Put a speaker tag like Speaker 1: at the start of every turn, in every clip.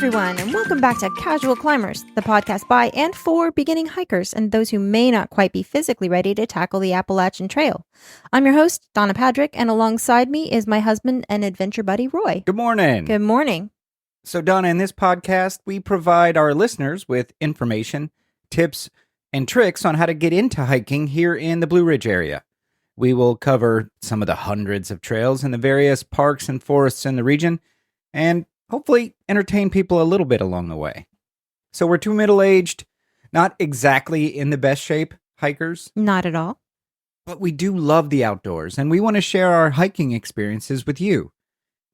Speaker 1: everyone, and welcome back to Casual Climbers, the podcast by and for beginning hikers and those who may not quite be physically ready to tackle the Appalachian Trail. I'm your host, Donna Padrick, and alongside me is my husband and adventure buddy, Roy.
Speaker 2: Good morning.
Speaker 1: Good morning.
Speaker 2: So, Donna, in this podcast, we provide our listeners with information, tips, and tricks on how to get into hiking here in the Blue Ridge area. We will cover some of the hundreds of trails in the various parks and forests in the region, and hopefully entertain people a little bit along the way. So we're two middle-aged, not exactly in the best shape hikers.
Speaker 1: Not at all.
Speaker 2: But we do love the outdoors, and we want to share our hiking experiences with you.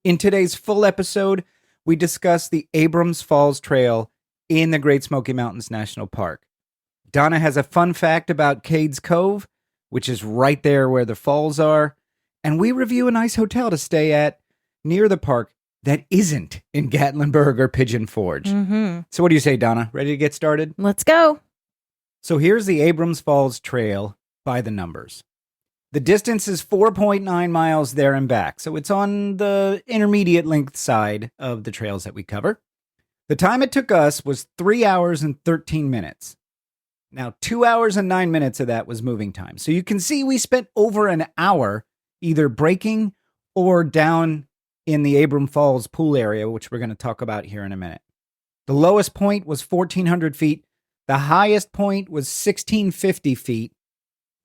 Speaker 2: In today's full episode, we discuss the Abrams Falls Trail in the Great Smoky Mountains National Park. Donna has a fun fact about Cades Cove, which is right there where the falls are, and we review a nice hotel to stay at near the park that isn't in Gatlinburg or Pigeon Forge. So what do you say, Donna? Ready to get started?
Speaker 1: Let's go.
Speaker 2: So here's the Abrams Falls Trail by the numbers. The distance is 4.9 miles there and back, so it's on the intermediate length side of the trails that we cover. The time it took us was 3 hours and 13 minutes. Now, 2 hours and 9 minutes of that was moving time. So you can see we spent over an hour either braking or down in the Abrams Falls pool area, which we're going to talk about here in a minute. The lowest point was 1,400 feet. The highest point was 1,650 feet,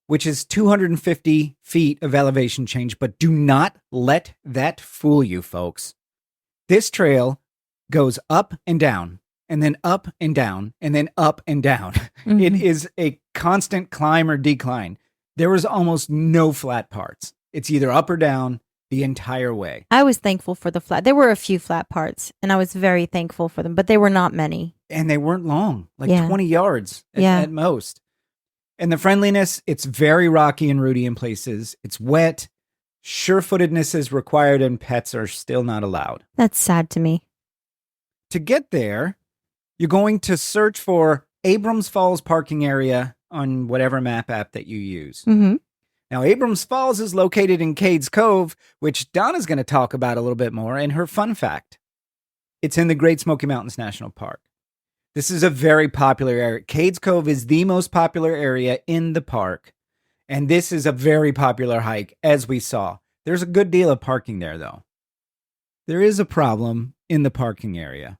Speaker 2: which is 250 feet of elevation change. But do not let that fool you, folks. This trail goes up and down, and then up and down, and then up and down. It is a constant climb or decline. There was almost no flat parts. It's either up or down the entire way.
Speaker 1: I was thankful for the flat. There were a few flat parts, and I was very thankful for them, but they were not many.
Speaker 2: And they weren't long, like 20 yards at most. And the friendliness, it's very rocky and rooty in places. It's wet. Sure-footedness is required, and pets are still not allowed.
Speaker 1: That's sad to me.
Speaker 2: To get there, you're going to search for Abrams Falls parking area on whatever map app that you use. Now, Abrams Falls is located in Cades Cove, which Donna's going to talk about a little bit more in her fun fact. It's in the Great Smoky Mountains National Park. This is a very popular area. Cades Cove is the most popular area in the park, and this is a very popular hike, as we saw. There's a good deal of parking there, though. There is a problem in the parking area.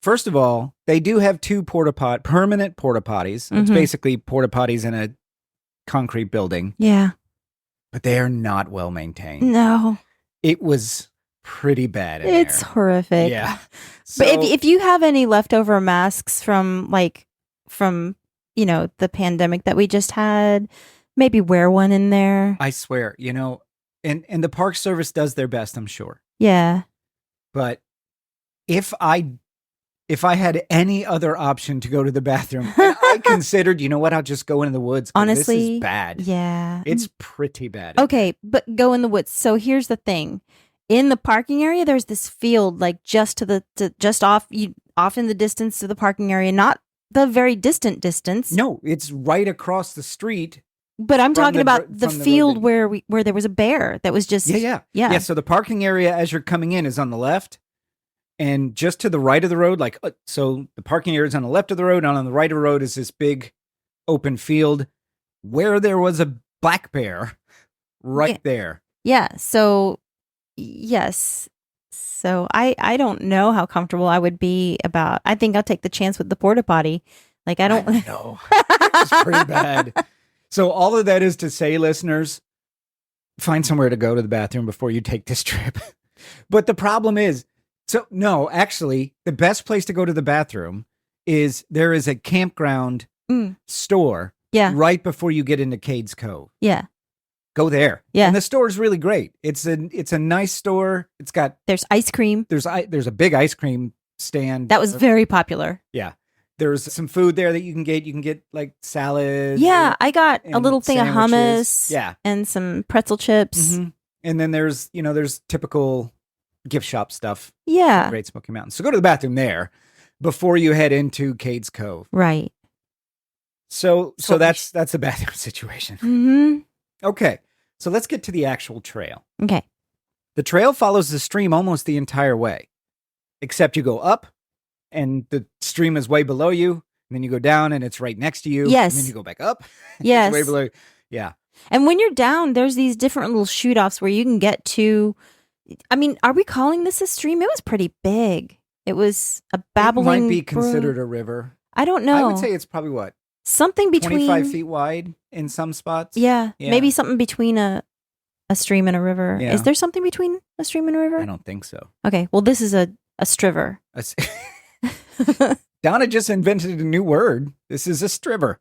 Speaker 2: First of all, they do have two permanent porta potties. It's basically porta potties in a concrete building.
Speaker 1: Yeah.
Speaker 2: But they are not well maintained.
Speaker 1: No.
Speaker 2: It was pretty bad in
Speaker 1: It's
Speaker 2: there.
Speaker 1: horrific.
Speaker 2: Yeah. So,
Speaker 1: But if you have any leftover masks from the pandemic that we just had, maybe wear one in there.
Speaker 2: I swear, and the Park Service does their best, I'm sure.
Speaker 1: Yeah.
Speaker 2: But if I had any other option to go to the bathroom, and I considered, I'll just go into the woods.
Speaker 1: Honestly,
Speaker 2: this is bad.
Speaker 1: Yeah.
Speaker 2: It's pretty bad.
Speaker 1: Okay, but go in the woods. So here's the thing. In the parking area, there's this field like just off in the distance to the parking area, not the very distant distance.
Speaker 2: No, it's right across the street.
Speaker 1: But I'm talking about the field
Speaker 2: road
Speaker 1: where there was a bear that was just
Speaker 2: Yeah, so the parking area as you're coming in is on the left. And just to the right of the road, so the parking area is on the left of the road, and on the right of the road is this big open field where there was a black bear there.
Speaker 1: Yeah. So, yes. So I don't know how comfortable I would be I think I'll take the chance with the porta potty. I don't
Speaker 2: know. It's pretty bad. So all of that is to say, listeners, find somewhere to go to the bathroom before you take this trip. But the problem is, no, actually, the best place to go to the bathroom is there is a campground store right before you get into Cades Cove.
Speaker 1: Yeah.
Speaker 2: Go there.
Speaker 1: Yeah.
Speaker 2: And the store is really great. It's a nice store.
Speaker 1: There's ice cream.
Speaker 2: There's a big ice cream stand.
Speaker 1: That was very popular.
Speaker 2: Yeah. There's some food there that you can get. You can get salad.
Speaker 1: Yeah, I got a little thing
Speaker 2: sandwiches.
Speaker 1: of hummus.
Speaker 2: Yeah.
Speaker 1: And some pretzel chips.
Speaker 2: And then there's typical gift shop stuff.
Speaker 1: Yeah.
Speaker 2: Great Smoky Mountains. So go to the bathroom there before you head into Cades Cove.
Speaker 1: Right.
Speaker 2: So that's the bathroom situation. Okay. So let's get to the actual trail.
Speaker 1: Okay.
Speaker 2: The trail follows the stream almost the entire way, except you go up and the stream is way below you, and then you go down and it's right next to you.
Speaker 1: Yes.
Speaker 2: And then you go back up.
Speaker 1: Yes.
Speaker 2: It's way below you. Yeah.
Speaker 1: And when you're down, there's these different little shoot offs where you can get to. I mean, are we calling this a stream? It was pretty big. It was a babbling.
Speaker 2: It might be considered a river.
Speaker 1: I don't know.
Speaker 2: I would say it's probably what?
Speaker 1: Something between
Speaker 2: 25 feet wide in some spots.
Speaker 1: Yeah. Maybe something between a stream and a river.
Speaker 2: Yeah.
Speaker 1: Is there something between a stream and a river?
Speaker 2: I don't think so.
Speaker 1: Okay. Well, this is a striver.
Speaker 2: Donna just invented a new word. This is a striver.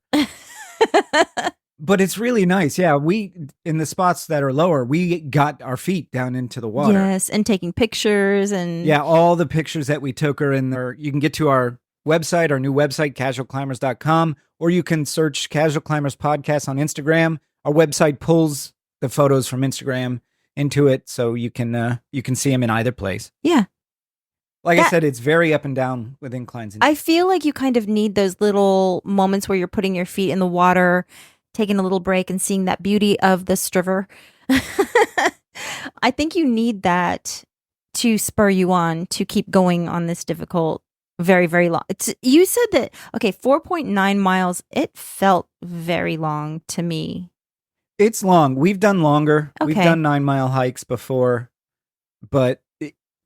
Speaker 2: But it's really nice. Yeah, we, in the spots that are lower, we got our feet down into the water.
Speaker 1: Yes, and taking pictures and...
Speaker 2: Yeah, all the pictures that we took are in there. You can get to our website, our new website, casualclimbers.com, or you can search Casual Climbers Podcast on Instagram. Our website pulls the photos from Instagram into it, so you can see them in either place.
Speaker 1: Yeah.
Speaker 2: Like I said, it's very up and down with inclines.
Speaker 1: I feel like you kind of need those little moments where you're putting your feet in the water, taking a little break and seeing that beauty of the striver. I think you need that to spur you on to keep going on this difficult, very, very long. You said that, okay, 4.9 miles, it felt very long to me.
Speaker 2: It's long. We've done longer.
Speaker 1: Okay.
Speaker 2: We've done 9-mile hikes before, but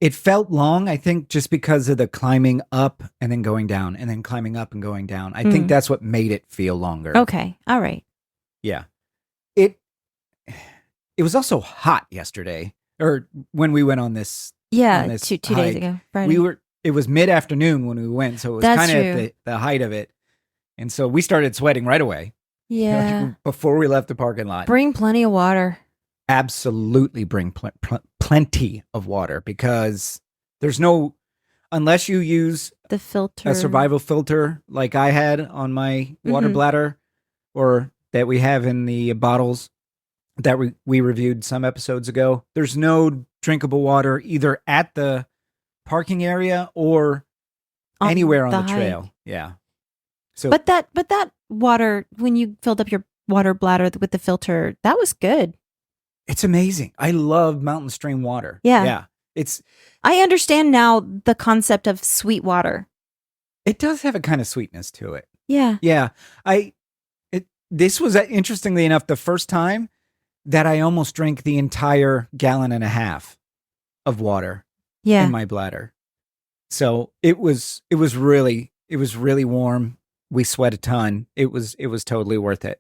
Speaker 2: it felt long, I think, just because of the climbing up and then going down and then climbing up and going down. I think that's what made it feel longer.
Speaker 1: Okay. All right.
Speaker 2: Yeah. It was also hot yesterday, or when we went on this.
Speaker 1: Yeah,
Speaker 2: on this
Speaker 1: two
Speaker 2: hike.
Speaker 1: days ago. Friday.
Speaker 2: It was mid-afternoon when we went, so it was kind of at the height of it. And so we started sweating right away.
Speaker 1: Yeah.
Speaker 2: Before we left the parking lot.
Speaker 1: Bring plenty of water.
Speaker 2: Absolutely bring plenty of water, because there's no, unless you use
Speaker 1: the filter,
Speaker 2: a survival filter like I had on my water bladder, or that we have in the bottles that we reviewed some episodes ago. There's no drinkable water either at the parking area or anywhere on the trail. Yeah. So,
Speaker 1: but that water, when you filled up your water bladder with the filter, that was good.
Speaker 2: It's amazing. I love mountain stream water.
Speaker 1: Yeah.
Speaker 2: Yeah.
Speaker 1: I understand now the concept of sweet water.
Speaker 2: It does have a kind of sweetness to it.
Speaker 1: Yeah.
Speaker 2: Yeah. This was, interestingly enough, the first time that I almost drank the entire 1.5 gallons of water in my bladder. So it was really warm. We sweat a ton. It was totally worth it.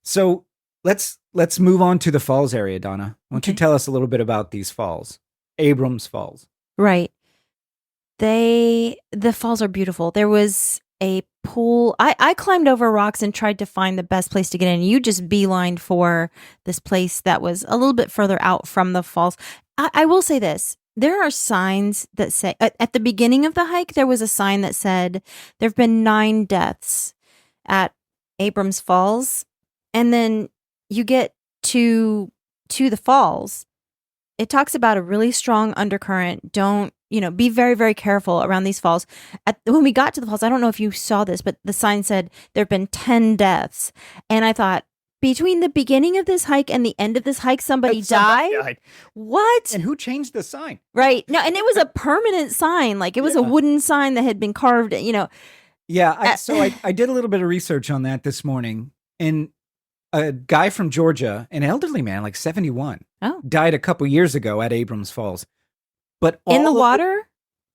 Speaker 2: So let's move on to the falls area, Donna. Why don't you tell us a little bit about these falls? Abrams Falls.
Speaker 1: Right. The falls are beautiful. There was a pool. I climbed over rocks and tried to find the best place to get in. You just beelined for this place that was a little bit further out from the falls. I will say this. There are signs that say, at the beginning of the hike, there was a sign that said, there have been 9 deaths at Abrams Falls. And then you get to the falls. It talks about a really strong undercurrent. Don't, be very, very careful around these falls. When we got to the falls, I don't know if you saw this, but the sign said there have been 10 deaths. And I thought, between the beginning of this hike and the end of this hike, somebody died? What?
Speaker 2: And who changed the sign?
Speaker 1: Right. No, and it was a permanent sign. Like, it was a wooden sign that had been carved,
Speaker 2: Yeah. So I did a little bit of research on that this morning. And a guy from Georgia, an elderly man, like 71, died a couple years ago at Abrams Falls. But
Speaker 1: in the water?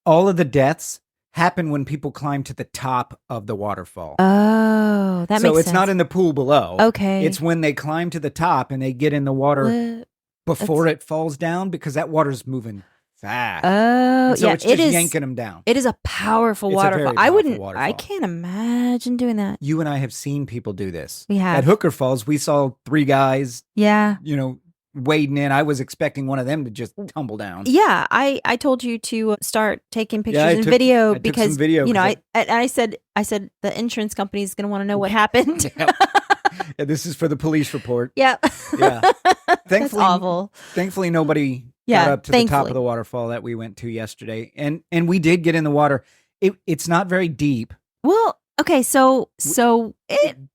Speaker 2: All of the deaths happen when people climb to the top of the waterfall.
Speaker 1: Oh, that makes sense.
Speaker 2: So it's not in the pool below.
Speaker 1: Okay.
Speaker 2: It's when they climb to the top and they get in the water before it falls down, because that water's moving fast.
Speaker 1: Oh,
Speaker 2: so
Speaker 1: yeah.
Speaker 2: it's just yanking them down.
Speaker 1: It is a powerful waterfall. I can't imagine doing that.
Speaker 2: You and I have seen people do this.
Speaker 1: We have.
Speaker 2: At Hooker Falls, we saw 3 guys.
Speaker 1: Yeah.
Speaker 2: Wading in. I was expecting one of them to just tumble down.
Speaker 1: Yeah, I told you to start taking pictures and video because
Speaker 2: took some video
Speaker 1: I said the insurance company is going to want to know what happened.
Speaker 2: Yeah, this is for the police report.
Speaker 1: Yeah.
Speaker 2: Yeah.
Speaker 1: That's awful.
Speaker 2: Thankfully, nobody got up to the top of the waterfall that we went to yesterday, and we did get in the water. It's not very deep.
Speaker 1: Well, okay, so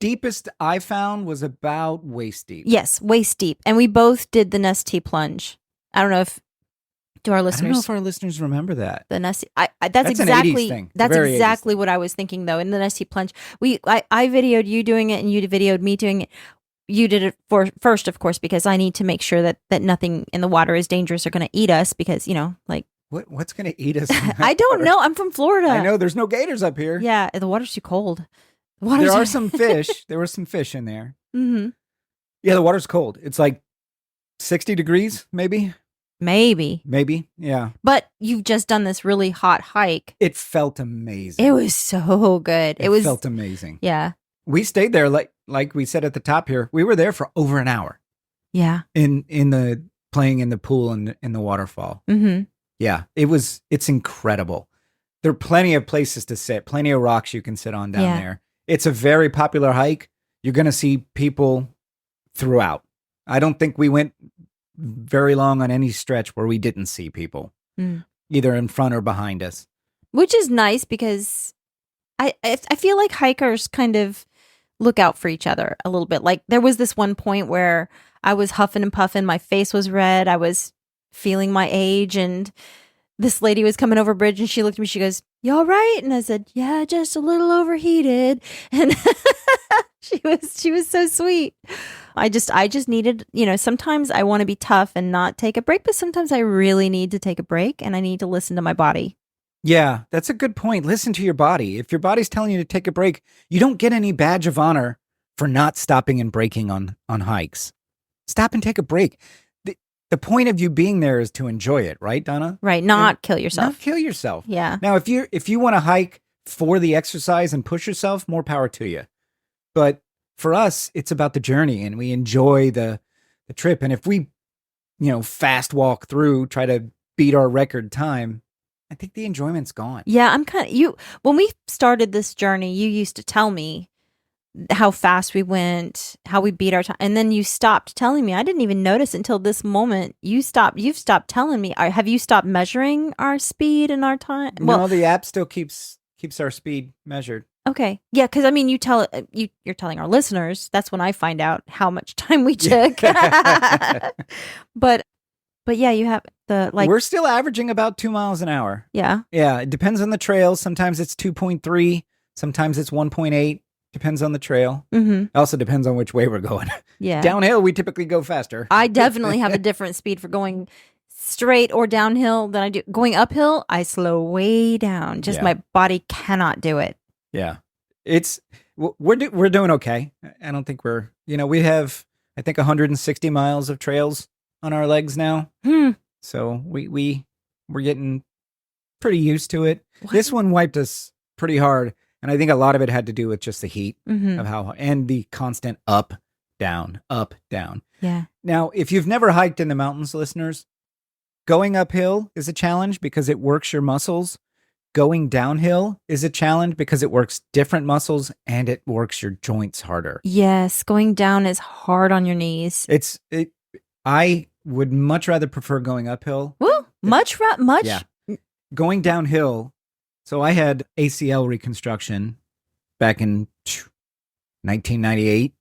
Speaker 2: deepest I found was about waist deep.
Speaker 1: Yes, waist deep. And we both did the Nestea plunge. I don't know if To our
Speaker 2: I don't know
Speaker 1: listeners.
Speaker 2: if our listeners remember that.
Speaker 1: The Nessie, that's
Speaker 2: That's an 80s
Speaker 1: exactly
Speaker 2: thing. It's a
Speaker 1: that's
Speaker 2: very 80s
Speaker 1: exactly what I was thinking though. In the Nessie plunge, I videoed you doing it, and you videoed me doing it. You did it first, of course, because I need to make sure that nothing in the water is dangerous or going to eat us. Because like
Speaker 2: What's going to eat us?
Speaker 1: I don't know. I'm from Florida.
Speaker 2: I know there's no gators up here.
Speaker 1: Yeah, the water's too cold.
Speaker 2: There are some fish. There were some fish in there.
Speaker 1: Mm-hmm.
Speaker 2: Yeah, the water's cold. It's like 60 degrees, maybe.
Speaker 1: Maybe.
Speaker 2: Yeah.
Speaker 1: But you've just done this really hot hike.
Speaker 2: It felt amazing.
Speaker 1: It was so good. It
Speaker 2: felt amazing.
Speaker 1: Yeah.
Speaker 2: We stayed there like we said at the top here. We were there for over an hour.
Speaker 1: Yeah.
Speaker 2: In the playing in the pool and in the waterfall.
Speaker 1: Mm-hmm.
Speaker 2: Yeah. It's incredible. There are plenty of places to sit, plenty of rocks you can sit on down there. It's a very popular hike. You're going to see people throughout. I don't think we went very long on any stretch where we didn't see people, either in front or behind us. Which
Speaker 1: is nice because I feel like hikers kind of look out for each other a little bit. Like there was this one point where I was huffing and puffing. My face was red. I was feeling my age, and this lady was coming over a bridge, and she looked at me. She goes, "You all right?" And I said, "Yeah, just a little overheated." And she was so sweet. I just needed, sometimes I want to be tough and not take a break, but sometimes I really need to take a break and I need to listen to my body.
Speaker 2: Yeah, that's a good point. Listen to your body. If your body's telling you to take a break, you don't get any badge of honor for not stopping and breaking on hikes. Stop and take a break. The point of you being there is to enjoy it, right, Donna?
Speaker 1: Right, not kill yourself.
Speaker 2: Not kill yourself.
Speaker 1: Yeah.
Speaker 2: Now, if you want to hike for the exercise and push yourself, more power to you. But for us, it's about the journey, and we enjoy the trip. And if we, fast walk through, try to beat our record time, I think the enjoyment's gone.
Speaker 1: Yeah, I'm when we started this journey, you used to tell me how fast we went, how we beat our time, and then you stopped telling me. I didn't even notice until this moment. You've stopped telling me. Have you stopped measuring our speed and our time?
Speaker 2: No, the app still keeps our speed measured.
Speaker 1: Okay. Yeah, because you're telling our listeners. That's when I find out how much time we took. But yeah, you have
Speaker 2: we're still averaging about 2 miles an hour.
Speaker 1: Yeah.
Speaker 2: Yeah, it depends on the trail. Sometimes it's 2.3, sometimes it's 1.8. Depends on the trail.
Speaker 1: Mm-hmm.
Speaker 2: Also depends on which way we're going.
Speaker 1: Yeah.
Speaker 2: Downhill, we typically go faster.
Speaker 1: I definitely have a different speed for going straight or downhill than I do going uphill. I slow way down. Just my body cannot do it.
Speaker 2: Yeah, we're doing okay. I don't think we have, I think 160 miles of trails on our legs now. So we're getting pretty used to it. What? This one wiped us pretty hard, and I think a lot of it had to do with just the heat of and the constant up, down, up, down.
Speaker 1: Yeah.
Speaker 2: Now, if you've never hiked in the mountains, listeners, going uphill is a challenge because it works your muscles. Going downhill is a challenge because it works different muscles and it works your joints harder.
Speaker 1: Yes, going down is hard on your knees.
Speaker 2: I would much rather prefer going uphill.
Speaker 1: Woo, much?
Speaker 2: Yeah. Going downhill. So I had ACL reconstruction back in 1998.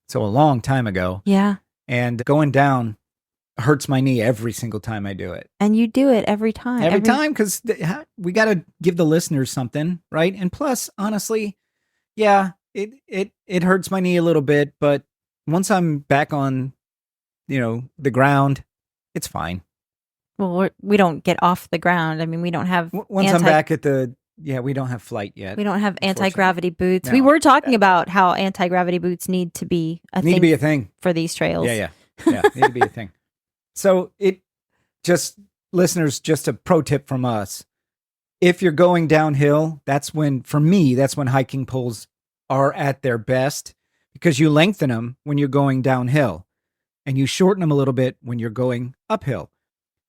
Speaker 2: So a long time ago.
Speaker 1: Yeah.
Speaker 2: And going down hurts my knee every single time I do it.
Speaker 1: And you do it every time.
Speaker 2: Every time, because we got to give the listeners something, right? And plus, honestly, yeah, it hurts my knee a little bit, but once I'm back on, the ground, it's fine.
Speaker 1: Well, we don't get off the ground. I mean, we don't have...
Speaker 2: Once I'm back at we don't have flight yet.
Speaker 1: We don't have anti-gravity boots. No. We were talking about how anti-gravity boots need to be a thing for these trails.
Speaker 2: Yeah, need to be a thing. So listeners, just a pro tip from us. If you're going downhill, that's when hiking poles are at their best, because you lengthen them when you're going downhill and you shorten them a little bit when you're going uphill.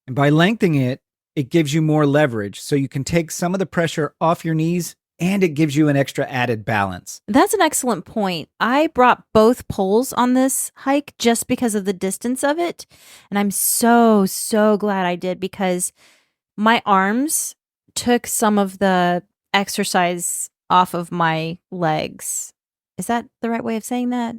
Speaker 2: And by lengthening it, it gives you more leverage. So you can take some of the pressure off your knees, and it gives you an extra added balance.
Speaker 1: That's an excellent point. I brought both poles on this hike just because of the distance of it. And I'm so, so glad I did, because my arms took some of the exercise off of my legs. Is that the right way of saying that?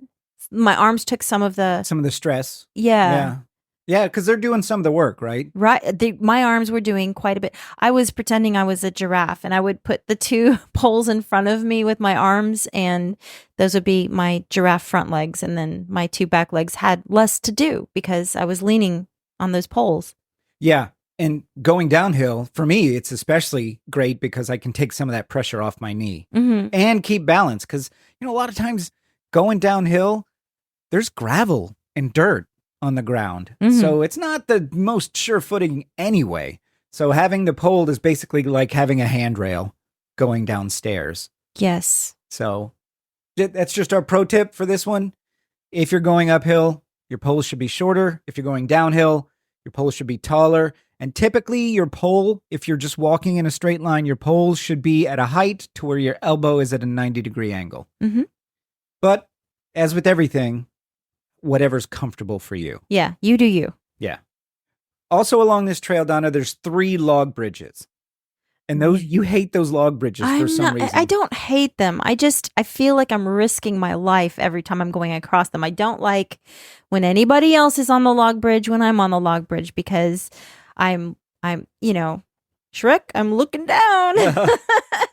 Speaker 1: My arms took some of the
Speaker 2: stress.
Speaker 1: Yeah.
Speaker 2: Yeah, because they're doing some of the work, right?
Speaker 1: Right. My arms were doing quite a bit. I was pretending I was a giraffe, and I would put the two poles in front of me with my arms, and those would be my giraffe front legs. And then my two back legs had less to do because I was leaning on those poles.
Speaker 2: Yeah. And going downhill, for me, it's especially great because I can take some of that pressure off my knee and keep balance. Because, a lot of times going downhill, there's gravel and dirt on the ground. So it's not the most sure footing anyway. So having the pole is basically like having a handrail going downstairs.
Speaker 1: Yes.
Speaker 2: So that's just our pro tip for this one. If you're going uphill, your pole should be shorter. If you're going downhill, your pole should be taller. And typically your pole, if you're just walking in a straight line, your pole should be at a height to where your elbow is at a 90-degree angle. But as with everything, whatever's comfortable for you.
Speaker 1: Yeah, you do you.
Speaker 2: Yeah. Also along this trail, Donna, there's 3 log bridges. And you hate those log bridges for some reason.
Speaker 1: I don't hate them. I feel like I'm risking my life every time I'm going across them. I don't like when anybody else is on the log bridge when I'm on the log bridge because I'm Shrek, I'm looking down.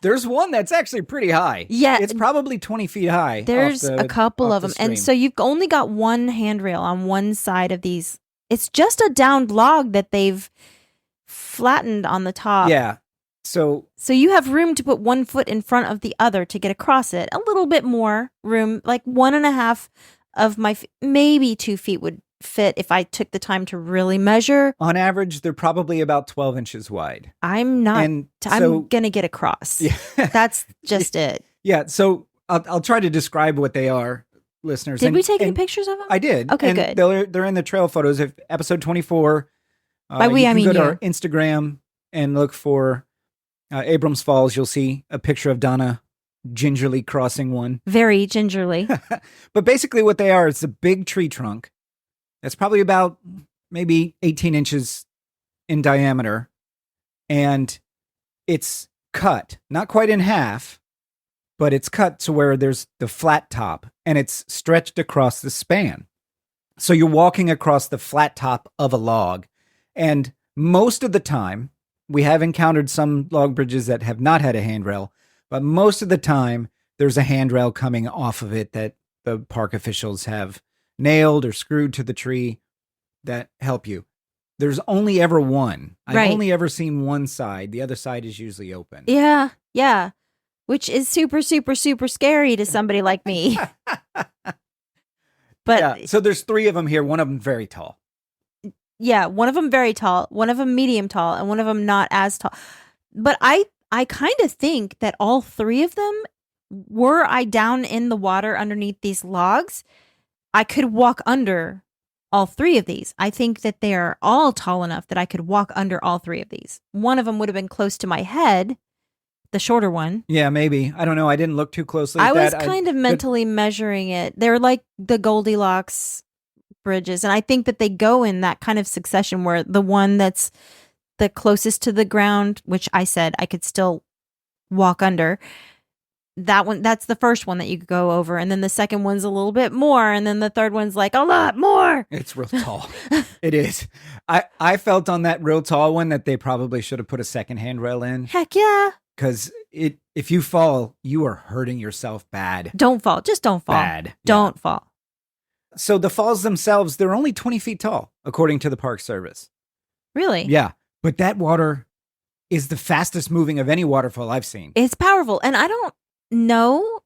Speaker 2: There's one that's actually pretty high.
Speaker 1: Yeah.
Speaker 2: It's probably 20 feet high.
Speaker 1: There's a couple of them. And so you've only got one handrail on one side of these. It's just a downed log that they've flattened on the top.
Speaker 2: Yeah. So
Speaker 1: you have room to put one foot in front of the other to get across it. A little bit more room, like 1.5 of my, maybe 2 feet would fit if I took the time to really measure.
Speaker 2: On average, they're probably about 12 inches wide.
Speaker 1: I'm going to get across.
Speaker 2: Yeah.
Speaker 1: That's just it.
Speaker 2: Yeah. So I'll try to describe what they are, listeners.
Speaker 1: Did we take any pictures of them?
Speaker 2: I did.
Speaker 1: Okay,
Speaker 2: and
Speaker 1: good.
Speaker 2: They're in the trail photos of episode 24.
Speaker 1: By we, I mean
Speaker 2: you. Go to
Speaker 1: you.
Speaker 2: our Instagram and look for Abrams Falls. You'll see a picture of Donna gingerly crossing one.
Speaker 1: Very gingerly.
Speaker 2: But basically what they are, it's a big tree trunk. That's probably about maybe 18 inches in diameter. And it's cut, not quite in half, but it's cut to where there's the flat top and it's stretched across the span. So you're walking across the flat top of a log. And most of the time, we have encountered some log bridges that have not had a handrail, but most of the time there's a handrail coming off of it that the park officials have nailed or screwed to the tree that help you. There's only ever one. I've only ever seen one side. The other side is usually open.
Speaker 1: Yeah. Yeah. Which is super, super, super scary to somebody like me. But
Speaker 2: yeah, so there's 3 of them here. One of them very tall.
Speaker 1: Yeah. One of them very tall, one of them medium tall, and one of them not as tall. But I kind of think that all 3 of them, were I down in the water underneath these logs, I could walk under all 3 of these. I think that they are all tall enough that I could walk under all 3 of these. One of them would have been close to my head, the shorter one.
Speaker 2: Yeah, maybe. I don't know. I didn't look too closely at
Speaker 1: I was
Speaker 2: that.
Speaker 1: kind of mentally measuring it. They're like the Goldilocks bridges. And I think that they go in that kind of succession where the one that's the closest to the ground, which I said I could still walk under, that one, that's the first one that you could go over. And then the second one's a little bit more. And then the third one's like a lot more.
Speaker 2: It's real tall. It is. I felt on that real tall one that they probably should have put a second handrail in.
Speaker 1: Heck yeah.
Speaker 2: Because if you fall, you are hurting yourself bad.
Speaker 1: Don't fall. Just don't fall.
Speaker 2: Bad.
Speaker 1: Don't fall.
Speaker 2: So the falls themselves, they're only 20 feet tall, according to the Park Service.
Speaker 1: Really?
Speaker 2: Yeah. But that water is the fastest moving of any waterfall I've seen.
Speaker 1: It's powerful. And I don't know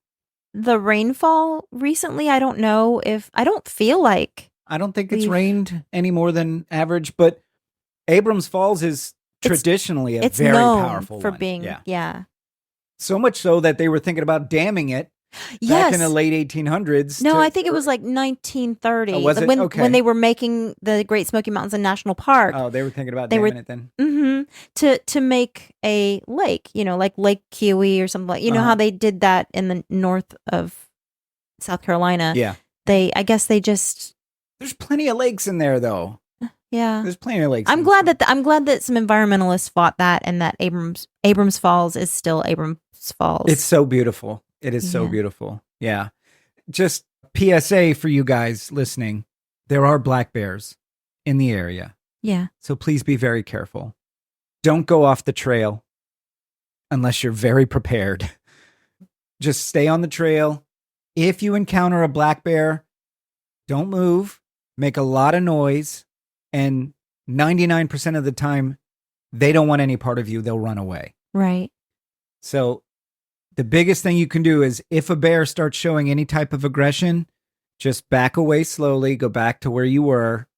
Speaker 1: the rainfall recently. I don't know if, I don't feel like.
Speaker 2: I don't think it's rained any more than average, but Abrams Falls is traditionally a very powerful
Speaker 1: for
Speaker 2: one.
Speaker 1: Being, yeah.
Speaker 2: So much so that they were thinking about damming it. Back in the late 1800s.
Speaker 1: No, I think it was like 1930.
Speaker 2: Oh, was it?
Speaker 1: When they were making the Great Smoky Mountains a national park.
Speaker 2: Oh, they were thinking about damming it then?
Speaker 1: Mm-hmm. To make a lake, like Lake Kiowee or something like, you know how they did that in the north of South Carolina?
Speaker 2: Yeah.
Speaker 1: I guess they just...
Speaker 2: There's plenty of lakes in there, though.
Speaker 1: Yeah.
Speaker 2: There's plenty of lakes.
Speaker 1: I'm glad that some environmentalists fought that, and that Abrams Falls is still Abrams Falls.
Speaker 2: It's so beautiful. It is so beautiful. Yeah. Just PSA for you guys listening. There are black bears in the area.
Speaker 1: Yeah.
Speaker 2: So please be very careful. Don't go off the trail unless you're very prepared. Just stay on the trail. If you encounter a black bear, don't move, make a lot of noise, and 99% of the time, they don't want any part of you. They'll run away.
Speaker 1: Right.
Speaker 2: So the biggest thing you can do is if a bear starts showing any type of aggression, just back away slowly, go back to where you were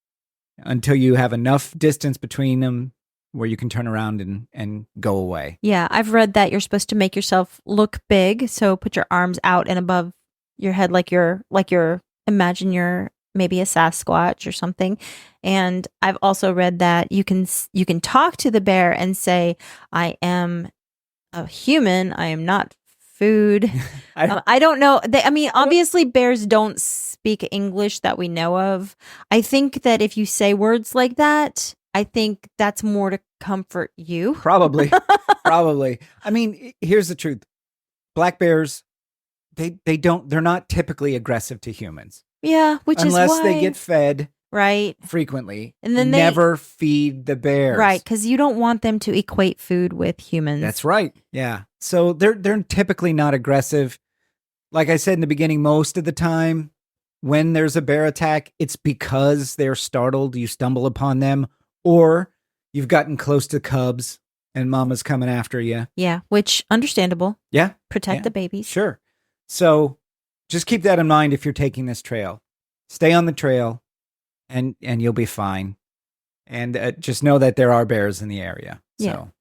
Speaker 2: until you have enough distance between them where you can turn around and go away.
Speaker 1: Yeah, I've read that you're supposed to make yourself look big, so put your arms out and above your head like you're imagine you're maybe a Sasquatch or something. And I've also read that you can talk to the bear and say, "I am a human. I am not food." I don't know. Obviously bears don't speak English that we know of. I think that if you say words like that, I think that's more to comfort you.
Speaker 2: Probably. I mean, here's the truth. Black bears, they're not typically aggressive to humans.
Speaker 1: Yeah,
Speaker 2: unless they get fed
Speaker 1: right
Speaker 2: frequently.
Speaker 1: And then
Speaker 2: never feed the bears.
Speaker 1: Right, because you don't want them to equate food with humans.
Speaker 2: That's right. Yeah. So they're typically not aggressive. Like I said in the beginning, most of the time when there's a bear attack, it's because they're startled, you stumble upon them, or you've gotten close to cubs and mama's coming after you.
Speaker 1: Yeah, which understandable.
Speaker 2: Yeah.
Speaker 1: Protect the babies.
Speaker 2: Sure. So just keep that in mind if you're taking this trail. Stay on the trail and you'll be fine. And just know that there are bears in the area.
Speaker 1: Yeah.
Speaker 2: So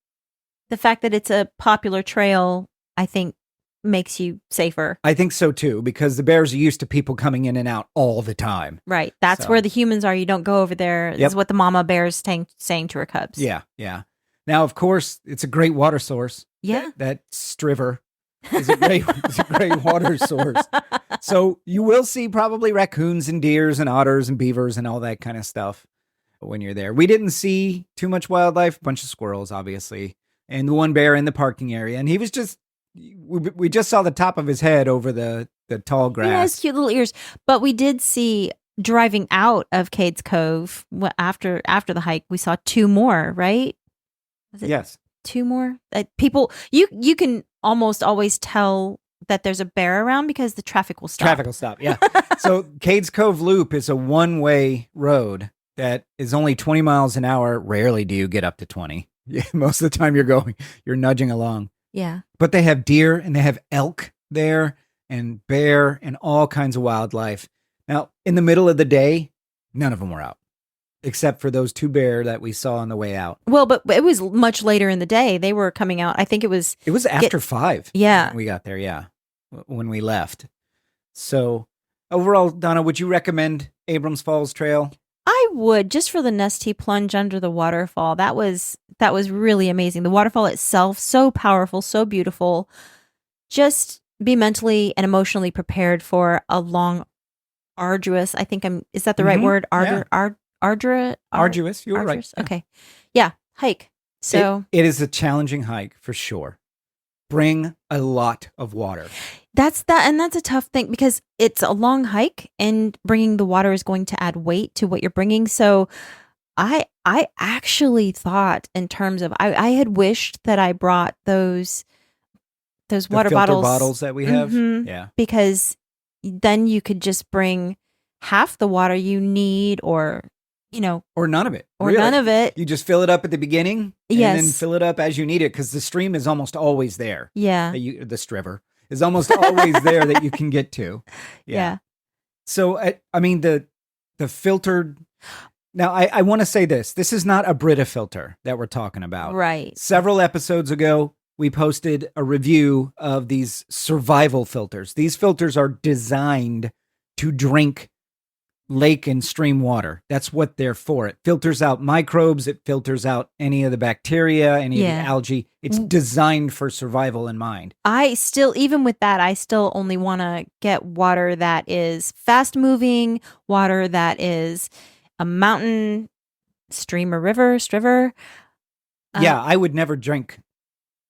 Speaker 1: the fact that it's a popular trail, I think, makes you safer.
Speaker 2: I think so too, because the bears are used to people coming in and out all the time.
Speaker 1: Right. That's where the humans are. You don't go over there. This is what the mama bear is saying to her cubs.
Speaker 2: Yeah. Yeah. Now, of course, it's a great water source.
Speaker 1: Yeah.
Speaker 2: That striver is a great water source. So you will see probably raccoons and deers and otters and beavers and all that kind of stuff when you're there. We didn't see too much wildlife, a bunch of squirrels, obviously, and the one bear in the parking area. And he was just, we just saw the top of his head over the tall grass.
Speaker 1: He has cute little ears. But we did see driving out of Cades Cove after the hike, we saw two more, right?
Speaker 2: Yes.
Speaker 1: Two more? People, you can almost always tell that there's a bear around because the traffic will stop.
Speaker 2: Traffic will stop, yeah. So Cades Cove Loop is a one-way road that is only 20 miles an hour. Rarely do you get up to 20. Yeah, most of the time you're nudging along.
Speaker 1: Yeah.
Speaker 2: But they have deer and they have elk there and bear and all kinds of wildlife. Now, in the middle of the day, none of them were out, except for those two bear that we saw on the way out.
Speaker 1: Well, but it was much later in the day. They were coming out. I think it was
Speaker 2: after 5.
Speaker 1: Yeah.
Speaker 2: When we got there, yeah. When we left. So overall, Donna, would you recommend Abrams Falls Trail?
Speaker 1: I would, just for the Nestea plunge under the waterfall. That was really amazing. The waterfall itself, so powerful, so beautiful. Just be mentally and emotionally prepared for a long, arduous, is that the right word?
Speaker 2: Arduous, you were right.
Speaker 1: Yeah. Okay. Yeah, hike. So
Speaker 2: it is a challenging hike for sure. Bring a lot of water.
Speaker 1: That's a tough thing because it's a long hike and bringing the water is going to add weight to what you're bringing. So I actually thought in terms of, I had wished that I brought those water
Speaker 2: bottles that we have. Yeah.
Speaker 1: Because then you could just bring half the water you need or none of it.
Speaker 2: Or none of it. You just fill it up at the beginning and then fill it up as you need it because the stream is almost always there.
Speaker 1: Yeah.
Speaker 2: The striver is almost always there that you can get to. Yeah. So, I mean, the filtered... Now, I want to say this. This is not a Brita filter that we're talking about.
Speaker 1: Right.
Speaker 2: Several episodes ago, we posted a review of these survival filters. These filters are designed to drink lake and stream water. That's what they're for. It filters out microbes. It filters out any of the bacteria, any of the algae. It's designed for survival in mind.
Speaker 1: Even with that, I still only want to get water that is fast moving, water that is a mountain, stream or river, striver.
Speaker 2: I would never drink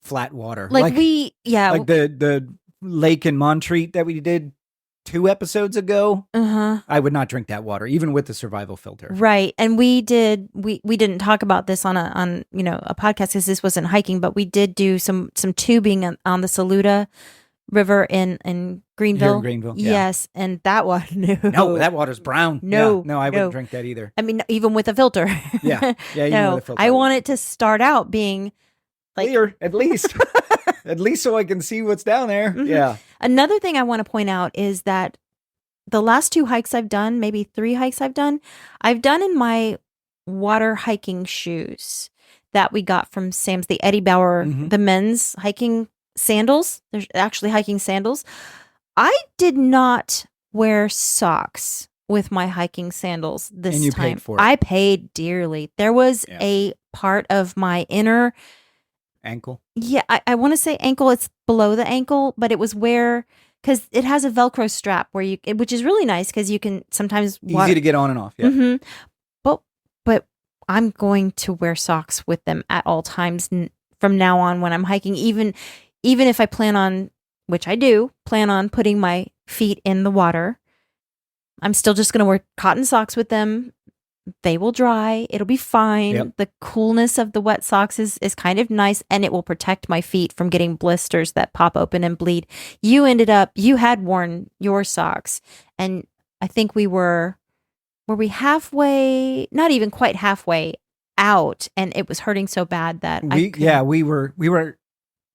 Speaker 2: flat water.
Speaker 1: Like
Speaker 2: the lake in Montreat that we did 2 episodes ago,
Speaker 1: Uh-huh.
Speaker 2: I would not drink that water, even with the survival filter.
Speaker 1: Right. And we didn't talk about this on a podcast because this wasn't hiking, but we did do some tubing on the Saluda River in Greenville.
Speaker 2: Here in Greenville, yeah.
Speaker 1: Yes, and that water,
Speaker 2: No, that water's brown.
Speaker 1: No,
Speaker 2: Yeah, no, I wouldn't drink that either.
Speaker 1: I mean, even with a filter.
Speaker 2: Yeah, even
Speaker 1: No,
Speaker 2: with a filter.
Speaker 1: I want it to start out being like
Speaker 2: clear, at least. At least so I can see what's down there.
Speaker 1: Mhm.
Speaker 2: Yeah.
Speaker 1: Another thing I want to point out is that the last 2 hikes I've done, maybe 3 hikes I've done in my water hiking shoes that we got from Sam's, the Eddie Bauer,
Speaker 2: Mhm.
Speaker 1: the men's hiking sandals. There's actually hiking sandals. I did not wear socks with my hiking sandals this
Speaker 2: And you
Speaker 1: time.
Speaker 2: paid for it.
Speaker 1: I paid dearly. There was
Speaker 2: Yeah.
Speaker 1: a part of my inner,
Speaker 2: Ankle.
Speaker 1: yeah, I want to say ankle. It's below the ankle, but it was where, because it has a Velcro strap where which is really nice because you can sometimes
Speaker 2: Easy to get on and off. Yeah.
Speaker 1: hmm But I'm going to wear socks with them at all times from now on when I'm hiking. Even if I plan on, which I do, plan on putting my feet in the water, I'm still just going to wear cotton socks with them. They will dry. It'll be fine.
Speaker 2: Yep.
Speaker 1: The coolness of the wet socks is kind of nice, and it will protect my feet from getting blisters that pop open and bleed. You had worn your socks, and I think were we halfway, not even quite halfway out, and it was hurting so bad that
Speaker 2: we were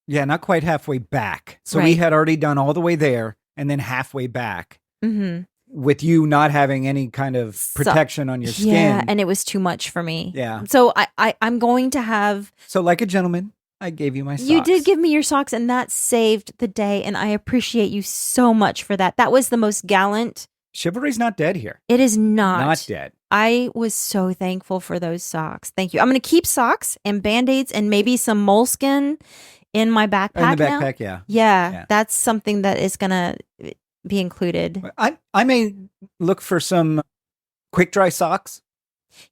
Speaker 2: not quite halfway back. So we
Speaker 1: Right.
Speaker 2: had already done all the way there and then halfway back.
Speaker 1: Mm-hmm.
Speaker 2: With you not having any kind of protection on your skin.
Speaker 1: Yeah, and it was too much for me.
Speaker 2: Yeah.
Speaker 1: So I'm going to have.
Speaker 2: So like a gentleman, I gave you my socks.
Speaker 1: You did give me your socks, and that saved the day, and I appreciate you so much for that. That was the most gallant.
Speaker 2: Chivalry's not dead here.
Speaker 1: It is not.
Speaker 2: Not dead.
Speaker 1: I was so thankful for those socks. Thank you. I'm going to keep socks and Band-Aids and maybe some moleskin in my backpack
Speaker 2: In the
Speaker 1: now.
Speaker 2: backpack, yeah.
Speaker 1: Yeah, that's something that is going to be included.
Speaker 2: I may look for some quick dry socks.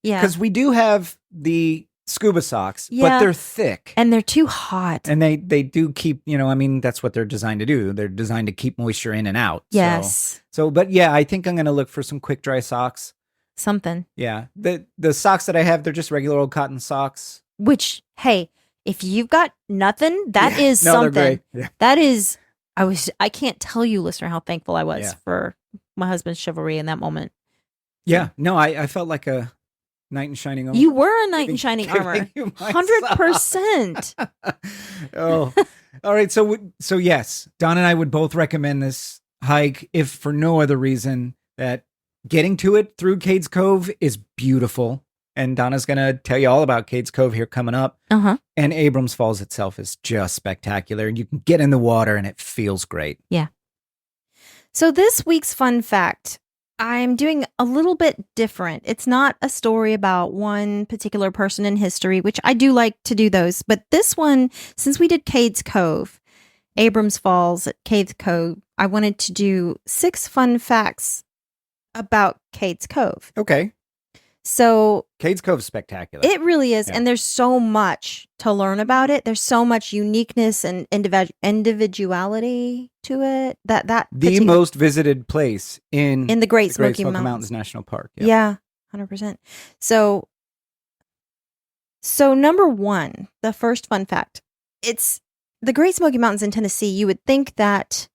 Speaker 1: Yeah.
Speaker 2: Because we do have the scuba socks,
Speaker 1: Yeah.
Speaker 2: but they're thick.
Speaker 1: And they're too hot.
Speaker 2: And they do keep, that's what they're designed to do. They're designed to keep moisture in and out.
Speaker 1: Yes.
Speaker 2: But yeah, I think I'm going to look for some quick dry socks.
Speaker 1: Something.
Speaker 2: Yeah. The socks that I have, they're just regular old cotton socks.
Speaker 1: Which, hey, if you've got nothing, that is
Speaker 2: No,
Speaker 1: something.
Speaker 2: they're great. Yeah.
Speaker 1: That is, I can't tell you, listener, how thankful I was
Speaker 2: Yeah.
Speaker 1: for my husband's chivalry in that moment.
Speaker 2: Yeah. No, I felt like a knight in shining armor.
Speaker 1: You were a knight in shining
Speaker 2: Giving
Speaker 1: armor.
Speaker 2: you my
Speaker 1: 100%.
Speaker 2: Oh, all right. So yes, Don and I would both recommend this hike if for no other reason that getting to it through Cades Cove is beautiful. And Donna's going to tell you all about Cades Cove here coming up.
Speaker 1: Uh-huh.
Speaker 2: And Abrams Falls itself is just spectacular. You can get in the water and it feels great.
Speaker 1: Yeah. So this week's fun fact, I'm doing a little bit different. It's not a story about one particular person in history, which I do like to do those. But this one, since we did Cades Cove, Abrams Falls at Cades Cove, I wanted to do 6 fun facts about Cades Cove.
Speaker 2: Okay.
Speaker 1: So
Speaker 2: Cades Cove's spectacular.
Speaker 1: it really is.
Speaker 2: Yeah.
Speaker 1: And there's so much to learn about it. There's so much uniqueness and individuality to it.
Speaker 2: The most visited place in
Speaker 1: the Great
Speaker 2: the Great
Speaker 1: Smoky
Speaker 2: Smoky
Speaker 1: Mountains.
Speaker 2: National Park.
Speaker 1: Yeah, 100%. So number 1, the first fun fact. It's the Great Smoky Mountains in Tennessee. You would think that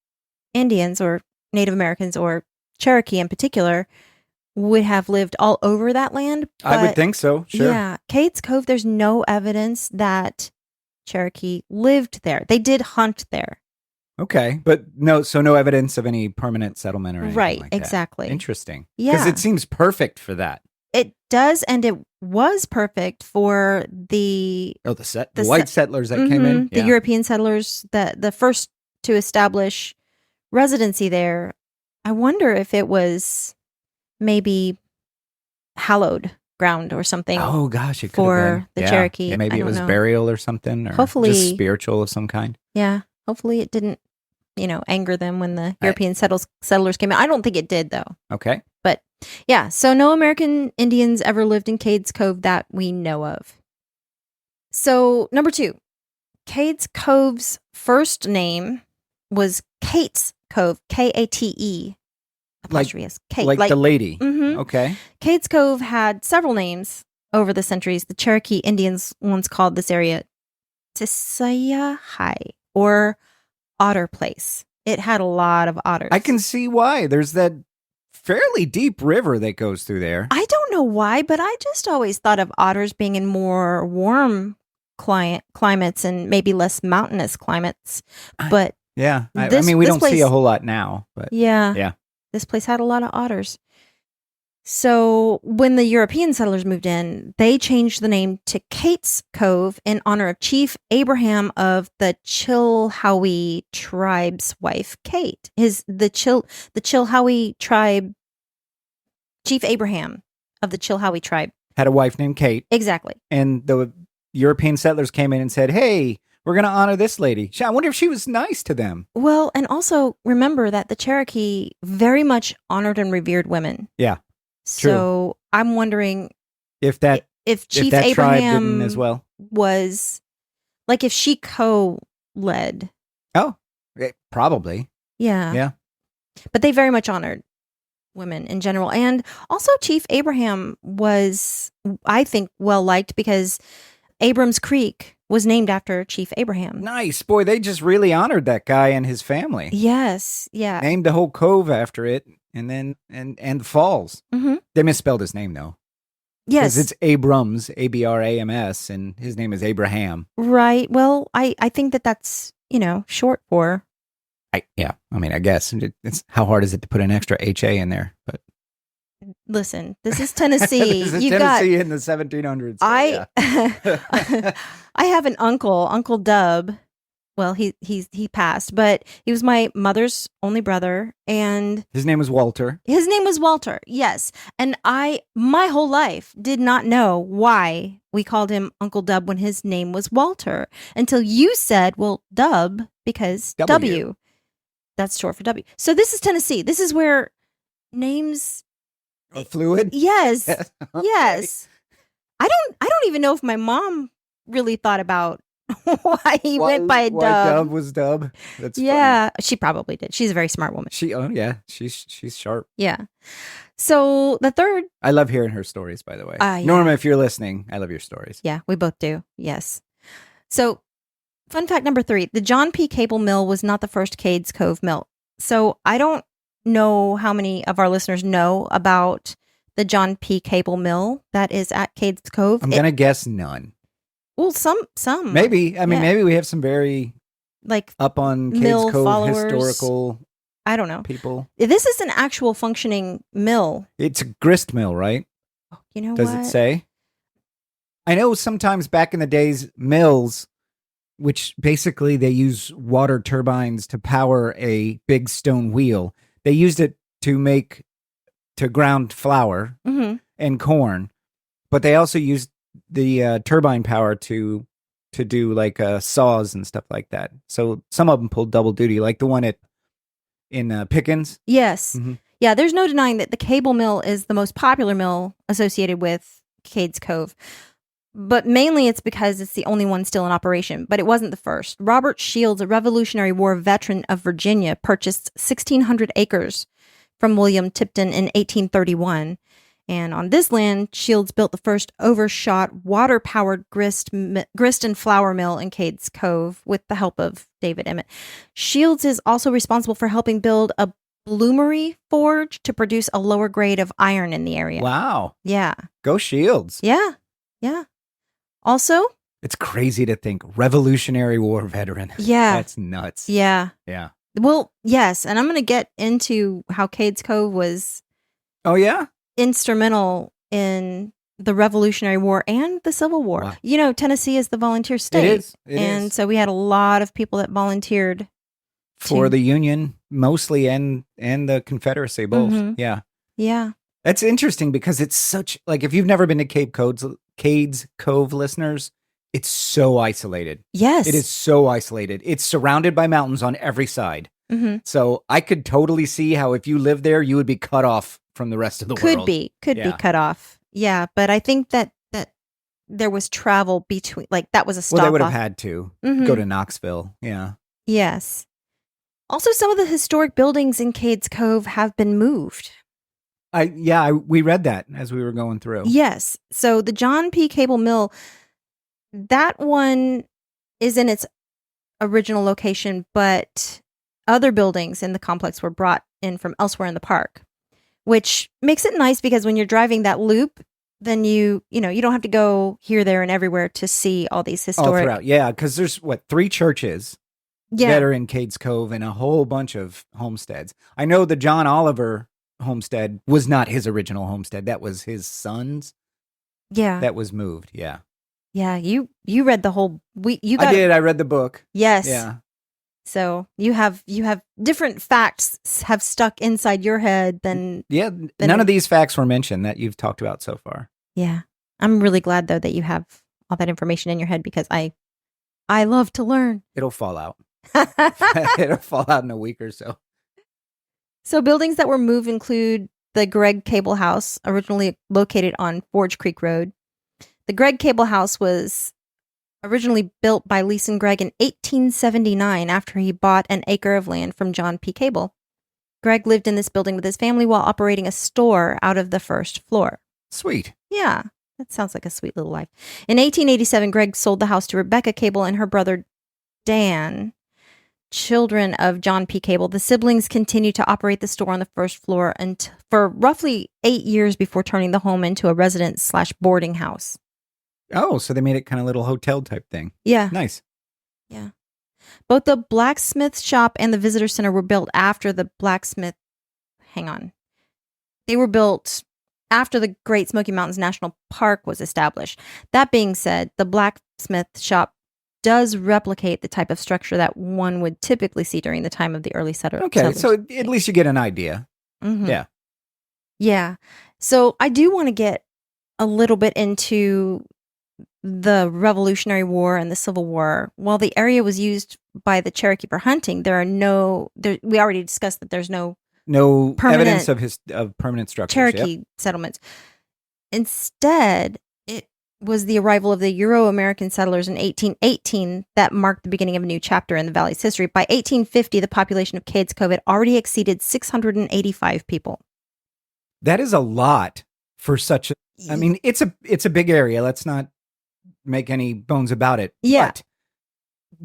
Speaker 1: Indians or Native Americans or Cherokee in particular would have lived all over that land.
Speaker 2: I would think so. Sure.
Speaker 1: Yeah. Cades Cove, there's no evidence that Cherokee lived there. They did hunt there.
Speaker 2: Okay. But no evidence of any permanent settlement or anything
Speaker 1: Right,
Speaker 2: like that.
Speaker 1: exactly.
Speaker 2: Interesting.
Speaker 1: Yeah.
Speaker 2: Because it seems perfect for that.
Speaker 1: It does, and it was perfect for the
Speaker 2: The white settlers that came in.
Speaker 1: the European settlers, the first to establish residency there. I wonder if it was maybe hallowed ground or something.
Speaker 2: Oh gosh, it could
Speaker 1: for
Speaker 2: have been.
Speaker 1: the
Speaker 2: Yeah.
Speaker 1: Cherokee.
Speaker 2: Yeah, maybe
Speaker 1: I
Speaker 2: it
Speaker 1: don't
Speaker 2: was
Speaker 1: know.
Speaker 2: burial or something, or
Speaker 1: Hopefully-
Speaker 2: just spiritual of some kind.
Speaker 1: Yeah. Hopefully it didn't, anger them when the European settlers came in. I don't think it did, though.
Speaker 2: Okay.
Speaker 1: But yeah, so no American Indians ever lived in Cades Cove that we know of. So number 2, Cades Cove's first name was Cades Cove, Kate. apostrophe S. Cade,
Speaker 2: like the lady.
Speaker 1: Mhm.
Speaker 2: Okay.
Speaker 1: Cades Cove had several names over the centuries. The Cherokee Indians once called this area Tisayahai, or Otter Place. It had a lot of otters.
Speaker 2: I can see why. There's that fairly deep river that goes through there.
Speaker 1: I don't know why, but I just always thought of otters being in more warm climates and maybe less mountainous climates. But
Speaker 2: yeah, I
Speaker 1: this-
Speaker 2: mean, we
Speaker 1: this
Speaker 2: don't see
Speaker 1: place-
Speaker 2: a whole lot now, but
Speaker 1: yeah, this place had a lot of otters. So when the European settlers moved in, they changed the name to Cades Cove in honor of Chief Abraham of the Chilhowie tribe's wife, Kate. The Chilhowie tribe, Chief Abraham of the Chilhowie tribe.
Speaker 2: had a wife named Kate,
Speaker 1: Exactly.
Speaker 2: and the European settlers came in and said, "Hey, we're going to honor this lady." I wonder if she was nice to them.
Speaker 1: Well, and also remember that the Cherokee very much honored and revered women.
Speaker 2: Yeah.
Speaker 1: So I'm wondering
Speaker 2: If
Speaker 1: Chief
Speaker 2: that tribe
Speaker 1: Abraham
Speaker 2: didn't as well.
Speaker 1: was like if she co-led.
Speaker 2: Oh, probably.
Speaker 1: Yeah.
Speaker 2: Yeah.
Speaker 1: But they very much honored women in general. And also Chief Abraham was, I think, well liked because Abrams Creek was named after Chief Abraham.
Speaker 2: Nice. Boy, they just really honored that guy and his family.
Speaker 1: Yes. Yeah.
Speaker 2: Named the whole cove after it, and then and the falls.
Speaker 1: Mm-hmm.
Speaker 2: They misspelled his name though.
Speaker 1: Yes.
Speaker 2: Because it's Abrams, Abrams, and his name is Abraham.
Speaker 1: Right. Well, I think that's, short for.
Speaker 2: I mean, I guess it's how hard is it to put an extra HA in there? But
Speaker 1: listen, this is Tennessee.
Speaker 2: this is
Speaker 1: You've
Speaker 2: Tennessee in the 1700s. So
Speaker 1: I have an Uncle Dub. Well, he passed, but he was my mother's only brother, and
Speaker 2: his name was Walter.
Speaker 1: His name was Walter. Yes, and my whole life did not know why we called him Uncle Dub when his name was Walter until you said, "Well, Dub because W. That's short for W." So this is Tennessee. This is where names
Speaker 2: fluid.
Speaker 1: Yes.
Speaker 2: Okay.
Speaker 1: Yes. I don't even know if my mom really thought about why he went by a Dub.
Speaker 2: Why Dub was Dub. That's
Speaker 1: funny. She probably did. She's a very smart woman.
Speaker 2: She's sharp.
Speaker 1: Yeah. So the third.
Speaker 2: I love hearing her stories, by the way.
Speaker 1: Yeah.
Speaker 2: Norma, if you're listening, I love your stories.
Speaker 1: Yeah, we both do. Yes. So fun fact number 3, the John P. Cable Mill was not the first Cades Cove mill. So I don't know how many of our listeners know about the John P. Cable Mill that is at Cades Cove.
Speaker 2: I'm going to guess none.
Speaker 1: Well, some.
Speaker 2: Maybe. I mean, maybe we have some very up on Cades Cove
Speaker 1: followers.
Speaker 2: Historical.
Speaker 1: I don't know.
Speaker 2: People.
Speaker 1: This is an actual functioning mill.
Speaker 2: It's a grist mill, right?
Speaker 1: You know
Speaker 2: Does
Speaker 1: what?
Speaker 2: it say? I know sometimes back in the days, mills, which basically they use water turbines to power a big stone wheel. They used it to ground flour and corn, but they also used the turbine power to do like saws and stuff like that. So some of them pulled double duty, like the one in Pickens.
Speaker 1: Yes.
Speaker 2: Mm-hmm.
Speaker 1: Yeah, there's no denying that the cable mill is the most popular mill associated with Cades Cove. But mainly it's because it's the only one still in operation. But it wasn't the first. Robert Shields, a Revolutionary War veteran of Virginia, purchased 1,600 acres from William Tipton in 1831. And on this land, Shields built the first overshot water-powered grist and flour mill in Cades Cove with the help of David Emmett. Shields is also responsible for helping build a bloomery forge to produce a lower grade of iron in the area.
Speaker 2: Wow.
Speaker 1: Yeah.
Speaker 2: Go Shields.
Speaker 1: Yeah. Yeah. Also,
Speaker 2: it's crazy to think Revolutionary War veteran.
Speaker 1: Yeah.
Speaker 2: That's nuts.
Speaker 1: Yeah.
Speaker 2: Yeah.
Speaker 1: Well, yes. And I'm going to get into how Cades Cove was.
Speaker 2: Oh, yeah?
Speaker 1: Instrumental in the Revolutionary War and the Civil War.
Speaker 2: Wow.
Speaker 1: You know, Tennessee is the volunteer state.
Speaker 2: It is.
Speaker 1: And so we had a lot of people that volunteered
Speaker 2: for the Union mostly and the Confederacy both.
Speaker 1: Mm-hmm.
Speaker 2: Yeah.
Speaker 1: Yeah.
Speaker 2: That's interesting because it's such, like, if you've never been to Cades Cove, listeners, it's so isolated.
Speaker 1: Yes.
Speaker 2: It is so isolated. It's surrounded by mountains on every side.
Speaker 1: Mm-hmm.
Speaker 2: So I could totally see how if you lived there, you would be cut off from the rest of the world.
Speaker 1: Could be cut off. Yeah. But I think that there was travel between, like, that was a stop.
Speaker 2: Well, they would have had to
Speaker 1: Mm-hmm.
Speaker 2: go to Knoxville. Yeah.
Speaker 1: Yes. Also, some of the historic buildings in Cades Cove have been moved.
Speaker 2: We read that as we were going through.
Speaker 1: Yes. So the John P. Cable Mill, that one is in its original location, but other buildings in the complex were brought in from elsewhere in the park, which makes it nice because when you're driving that loop, then you don't have to go here, there, and everywhere to see all these
Speaker 2: All
Speaker 1: historic.
Speaker 2: throughout. Yeah, because there's 3 churches that are in Cades Cove and a whole bunch of homesteads. I know the John Oliver homestead was not his original homestead. That was his son's.
Speaker 1: Yeah.
Speaker 2: That was moved. Yeah.
Speaker 1: Yeah. You read the whole.
Speaker 2: I did. I read the book.
Speaker 1: Yes.
Speaker 2: Yeah.
Speaker 1: So you have different facts have stuck inside your head than.
Speaker 2: Yeah. None of these facts were mentioned that you've talked about so far.
Speaker 1: Yeah. I'm really glad though that you have all that information in your head because I love to learn.
Speaker 2: It'll fall out. It'll fall out in a week or so.
Speaker 1: So buildings that were moved include the Gregg Cable House, originally located on Forge Creek Road. The Gregg Cable House was originally built by Leeson Gregg in 1879 after he bought an acre of land from John P. Cable. Gregg lived in this building with his family while operating a store out of the first floor.
Speaker 2: Sweet.
Speaker 1: Yeah, that sounds like a sweet little life. In 1887, Gregg sold the house to Rebecca Cable and her brother Dan, children of John P. Cable. The siblings continued to operate the store on the first floor for roughly 8 years before turning the home into a residence/boarding house.
Speaker 2: Oh, so they made it kind of little hotel type thing.
Speaker 1: Yeah.
Speaker 2: Nice.
Speaker 1: Yeah. Both the blacksmith shop and the visitor center were built after the blacksmith. Hang on. They were built after the Great Smoky Mountains National Park was established. That being said, the blacksmith shop does replicate the type of structure that one would typically see during the time of the early settlers.
Speaker 2: Okay, so at least you get an idea.
Speaker 1: Mm-hmm.
Speaker 2: Yeah.
Speaker 1: Yeah. So I do want to get a little bit into the Revolutionary War and the Civil War. While the area was used by the Cherokee for hunting, we already discussed that there's no
Speaker 2: evidence of permanent structures.
Speaker 1: Cherokee settlements. Instead, it was the arrival of the Euro-American settlers in 1818 that marked the beginning of a new chapter in the valley's history. By 1850, the population of Cades Cove had already exceeded 685 people.
Speaker 2: That is a lot for such a... I mean, it's a big area. Let's not make any bones about it.
Speaker 1: Yeah.
Speaker 2: But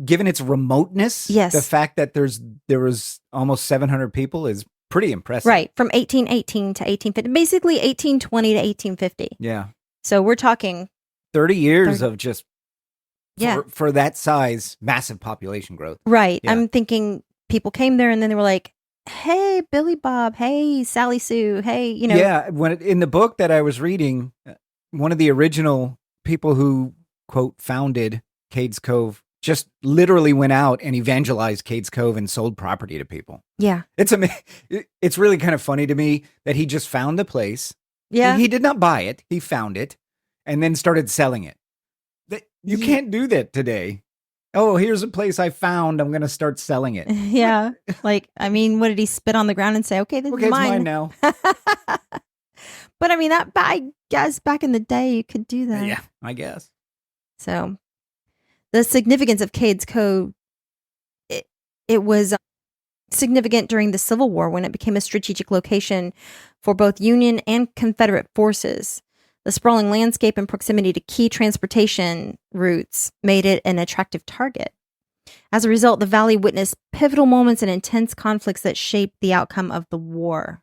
Speaker 2: given its remoteness,
Speaker 1: yes,
Speaker 2: the fact that there was almost 700 people is pretty impressive.
Speaker 1: Right, from 1818 to 1850, basically 1820 to 1850.
Speaker 2: Yeah.
Speaker 1: So we're talking
Speaker 2: 30 years of just for that size, massive population growth.
Speaker 1: Right.
Speaker 2: Yeah.
Speaker 1: I'm thinking people came there and then they were like, hey, Billy Bob, hey, Sally Sue, hey,
Speaker 2: Yeah, in the book that I was reading, one of the original people who, quote, founded Cades Cove just literally went out and evangelized Cades Cove and sold property to people.
Speaker 1: Yeah.
Speaker 2: It's really kind of funny to me that he just found the place.
Speaker 1: Yeah.
Speaker 2: He did not buy it. He found it and then started selling it. You can't do that today. Oh, here's a place I found. I'm going to start selling it.
Speaker 1: Yeah. Like, I mean, what did he spit on the ground and say, okay, this is mine.
Speaker 2: It's mine now.
Speaker 1: But I mean, I guess back in the day, you could do that.
Speaker 2: Yeah, I guess.
Speaker 1: So the significance of Cades Cove, it was significant during the Civil War when it became a strategic location for both Union and Confederate forces. The sprawling landscape and proximity to key transportation routes made it an attractive target. As a result, the valley witnessed pivotal moments and intense conflicts that shaped the outcome of the war.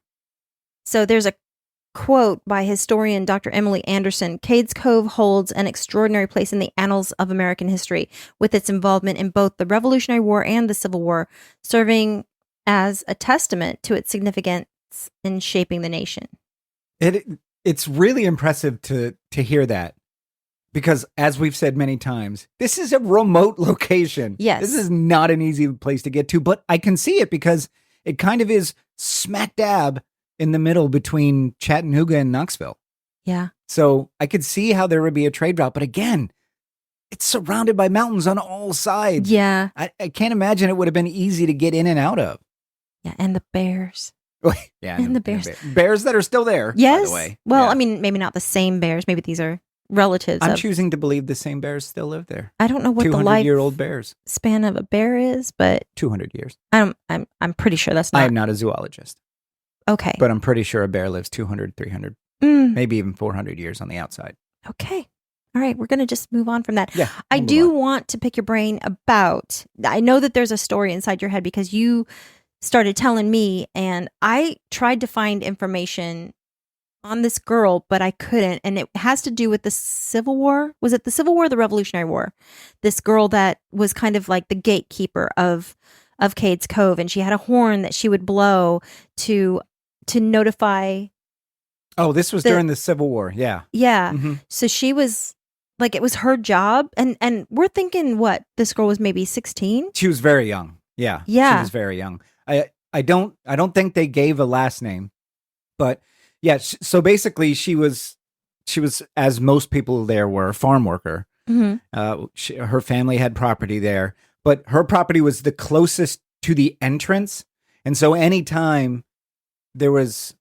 Speaker 1: So there's a quote by historian Dr. Emily Anderson: Cades Cove holds an extraordinary place in the annals of American history, with its involvement in both the Revolutionary War and the Civil War, serving as a testament to its significance in shaping the nation.
Speaker 2: It's really impressive to hear that, because as we've said many times, this is a remote location.
Speaker 1: Yes.
Speaker 2: This is not an easy place to get to, but I can see it because it kind of is smack dab in the middle between Chattanooga and Knoxville.
Speaker 1: Yeah.
Speaker 2: So I could see how there would be a trade route, but again, it's surrounded by mountains on all sides.
Speaker 1: Yeah.
Speaker 2: I can't imagine it would have been easy to get in and out of.
Speaker 1: Yeah, and the bears.
Speaker 2: Yeah,
Speaker 1: and the bears.
Speaker 2: Bears that are still there,
Speaker 1: yes.
Speaker 2: by the way.
Speaker 1: Well,
Speaker 2: yeah.
Speaker 1: I mean, maybe not the same bears. Maybe these are relatives.
Speaker 2: I'm choosing to believe the same bears still live there.
Speaker 1: I don't know what the
Speaker 2: 200-year-old bears.
Speaker 1: span of a bear is, but
Speaker 2: 200 years.
Speaker 1: I'm pretty sure that's not.
Speaker 2: I am not a zoologist.
Speaker 1: Okay.
Speaker 2: But I'm pretty sure a bear lives 200, 300, maybe even 400 years on the outside.
Speaker 1: Okay. All right. We're going to just move on from that.
Speaker 2: Yeah.
Speaker 1: I do want to pick your brain about, I know that there's a story inside your head because you started telling me, and I tried to find information on this girl, but I couldn't. And it has to do with the Civil War. Was it the Civil War or the Revolutionary War? This girl that was kind of like the gatekeeper of Cades Cove, and she had a horn that she would blow to notify.
Speaker 2: Oh, this was during the Civil War. Yeah.
Speaker 1: Yeah.
Speaker 2: Mm-hmm.
Speaker 1: So she was like, it was her job. And we're thinking what? This girl was maybe 16?
Speaker 2: She was very young. Yeah.
Speaker 1: Yeah.
Speaker 2: She was very young. I don't think they gave a last name, but yeah. So basically she was, as most people there were, a farm worker. Mm-hmm. Her family had property there, but her property was the closest to the entrance. And so anytime there was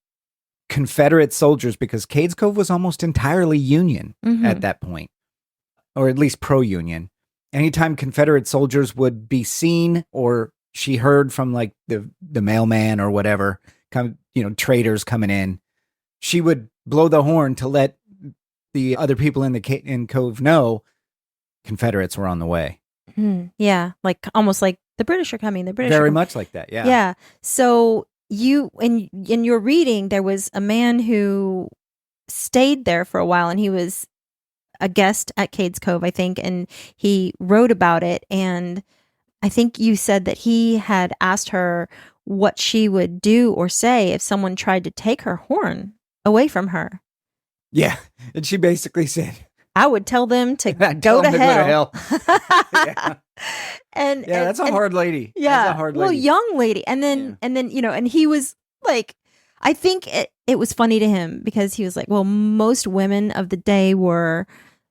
Speaker 2: Confederate soldiers, because Cades Cove was almost entirely Union at that point, or at least pro-Union. Anytime Confederate soldiers would be seen, or she heard from like the mailman or whatever, traders coming in, she would blow the horn to let the other people in Cove know Confederates were on the way.
Speaker 1: Yeah, like almost like the British are coming. The British
Speaker 2: very much like that. Yeah.
Speaker 1: Yeah. So you in your reading, there was a man who stayed there for a while, and he was a guest at Cades Cove, I think, and he wrote about it. And I think you said that he had asked her what she would do or say if someone tried to take her horn away from her.
Speaker 2: Yeah. And she basically said,
Speaker 1: I would tell them to go to hell.
Speaker 2: Yeah.
Speaker 1: And
Speaker 2: that's a hard lady.
Speaker 1: Yeah.
Speaker 2: That's a hard lady.
Speaker 1: Well, young lady. And then, and he was like, I think it was funny to him because he was like, well, most women of the day were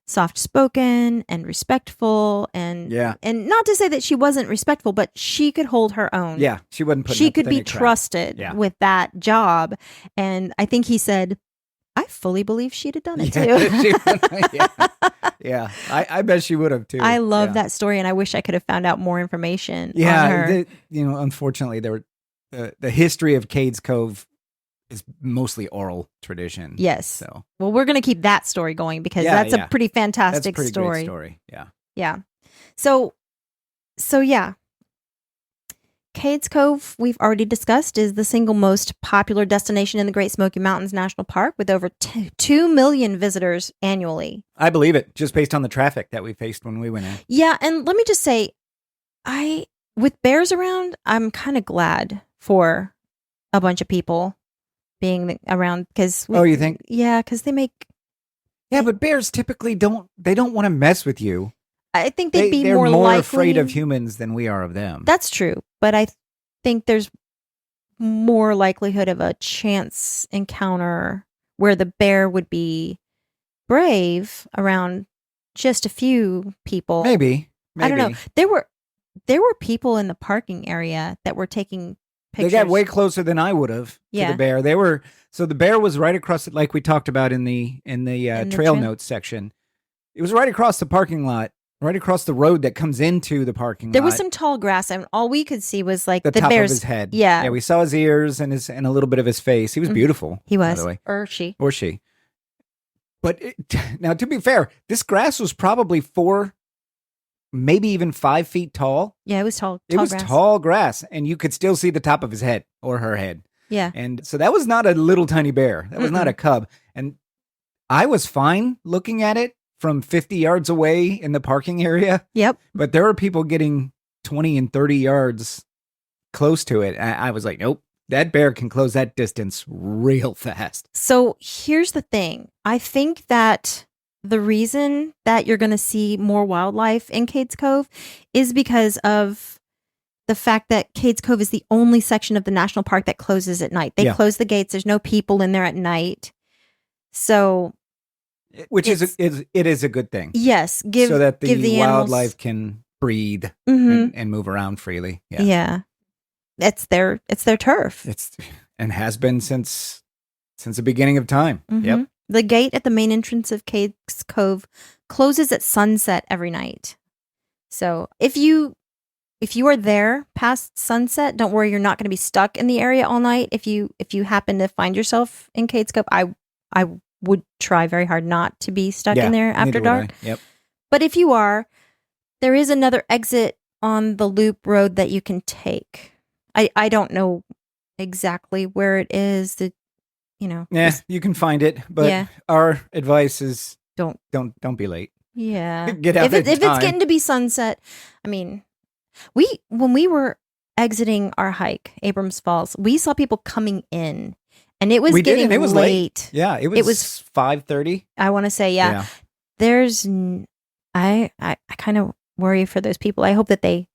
Speaker 1: soft-spoken and respectful, and not to say that she wasn't respectful, but she could hold her own.
Speaker 2: Yeah, she wasn't putting.
Speaker 1: She could be trusted with that job, and I think he said, "I fully believe she'd have done it too."
Speaker 2: Yeah. I bet she would have too.
Speaker 1: I love that story, and I wish I could have found out more information.
Speaker 2: Yeah,
Speaker 1: on her.
Speaker 2: Unfortunately, the history of Cades Cove is mostly oral tradition.
Speaker 1: Yes.
Speaker 2: So,
Speaker 1: well, we're going to keep that story going because that's a pretty fantastic
Speaker 2: great
Speaker 1: story.
Speaker 2: Yeah.
Speaker 1: Yeah. So yeah. Cades Cove, we've already discussed, is the single most popular destination in the Great Smoky Mountains National Park with over 2 million visitors annually.
Speaker 2: I believe it, just based on the traffic that we faced when we went in.
Speaker 1: Yeah, and let me just say, with bears around, I'm kind of glad for a bunch of people being around because
Speaker 2: you think?
Speaker 1: Yeah, because they make.
Speaker 2: Yeah, but bears typically don't want to mess with you.
Speaker 1: I think they're
Speaker 2: more
Speaker 1: likely,
Speaker 2: afraid of humans than we are of them.
Speaker 1: That's true, but I think there's more likelihood of a chance encounter where the bear would be brave around just a few people.
Speaker 2: Maybe.
Speaker 1: I don't know. There were people in the parking area that were taking pictures.
Speaker 2: They got way closer than I would have to the bear. So the bear was right across it, like we talked about in the trail notes section. It was right across the parking lot, right across the road that comes into the parking lot.
Speaker 1: There was some tall grass, and all we could see was like
Speaker 2: the top
Speaker 1: bear's
Speaker 2: of his head.
Speaker 1: Yeah,
Speaker 2: we saw his ears and a little bit of his face. He was beautiful.
Speaker 1: He was,
Speaker 2: by the way.
Speaker 1: or she.
Speaker 2: But now, to be fair, this grass was probably 4, maybe even 5 feet tall.
Speaker 1: Yeah, it was tall.
Speaker 2: It was
Speaker 1: grass.
Speaker 2: tall grass, and you could still see the top of his head or her head.
Speaker 1: Yeah.
Speaker 2: And so that was not a little tiny bear. That was not a cub. And I was fine looking at it from 50 yards away in the parking area.
Speaker 1: Yep.
Speaker 2: But there were people getting 20 and 30 yards close to it. I was like, nope, that bear can close that distance real fast.
Speaker 1: So here's the thing. I think that the reason that you're going to see more wildlife in Cades Cove is because of the fact that Cades Cove is the only section of the national park that closes at night. They close the gates. There's no people in there at night. So,
Speaker 2: which is a good thing.
Speaker 1: Yes,
Speaker 2: so that the wildlife
Speaker 1: animals
Speaker 2: can breathe and move around freely. Yeah.
Speaker 1: Yeah. It's their turf.
Speaker 2: And has been since the beginning of time. Yep.
Speaker 1: The gate at the main entrance of Cades Cove closes at sunset every night. So if you are there past sunset, don't worry, you're not going to be stuck in the area all night. If you happen to find yourself in Cades Cove, I would try very hard not to be stuck in there after dark.
Speaker 2: Yep.
Speaker 1: But if you are, there is another exit on the loop road that you can take. I don't know exactly where it is.
Speaker 2: Yeah, you can find it, but our advice is don't be late.
Speaker 1: Yeah.
Speaker 2: Get out
Speaker 1: if it's getting to be sunset, I mean, when we were exiting our hike, Abrams Falls, we saw people coming in, and it was late.
Speaker 2: Yeah, it was 5:30.
Speaker 1: I want to say, yeah. I kind of worry for those people. I hope that they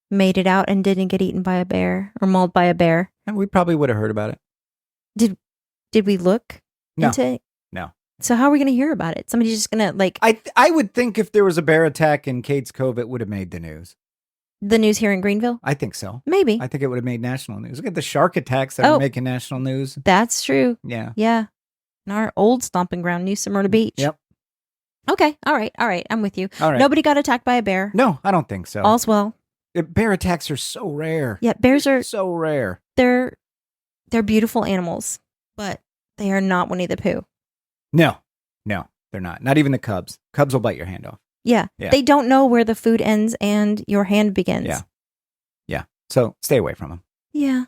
Speaker 1: made it out and didn't get eaten by a bear or mauled by a bear.
Speaker 2: And we probably would have heard about it.
Speaker 1: Did we look into it?
Speaker 2: No.
Speaker 1: So how are we going to hear about it? Somebody's just going to
Speaker 2: I would think if there was a bear attack in Cades Cove, it would have made the news.
Speaker 1: The news here in Greenville?
Speaker 2: I think so.
Speaker 1: Maybe.
Speaker 2: I think it would have made national news. Look at the shark attacks that are making national news.
Speaker 1: That's true.
Speaker 2: Yeah.
Speaker 1: Yeah. And our old stomping ground, New Smyrna Beach.
Speaker 2: Yep.
Speaker 1: Okay. All right. I'm with you.
Speaker 2: All right.
Speaker 1: Nobody got attacked by a bear.
Speaker 2: No, I don't think so.
Speaker 1: All's well.
Speaker 2: Bear attacks are so rare.
Speaker 1: Yeah, bears are
Speaker 2: so rare.
Speaker 1: They're beautiful animals, but they are not Winnie the Pooh.
Speaker 2: No, they're not. Not even the cubs. Cubs will bite your hand off.
Speaker 1: Yeah. They don't know where the food ends and your hand begins.
Speaker 2: Yeah. So stay away from them.
Speaker 1: Yeah.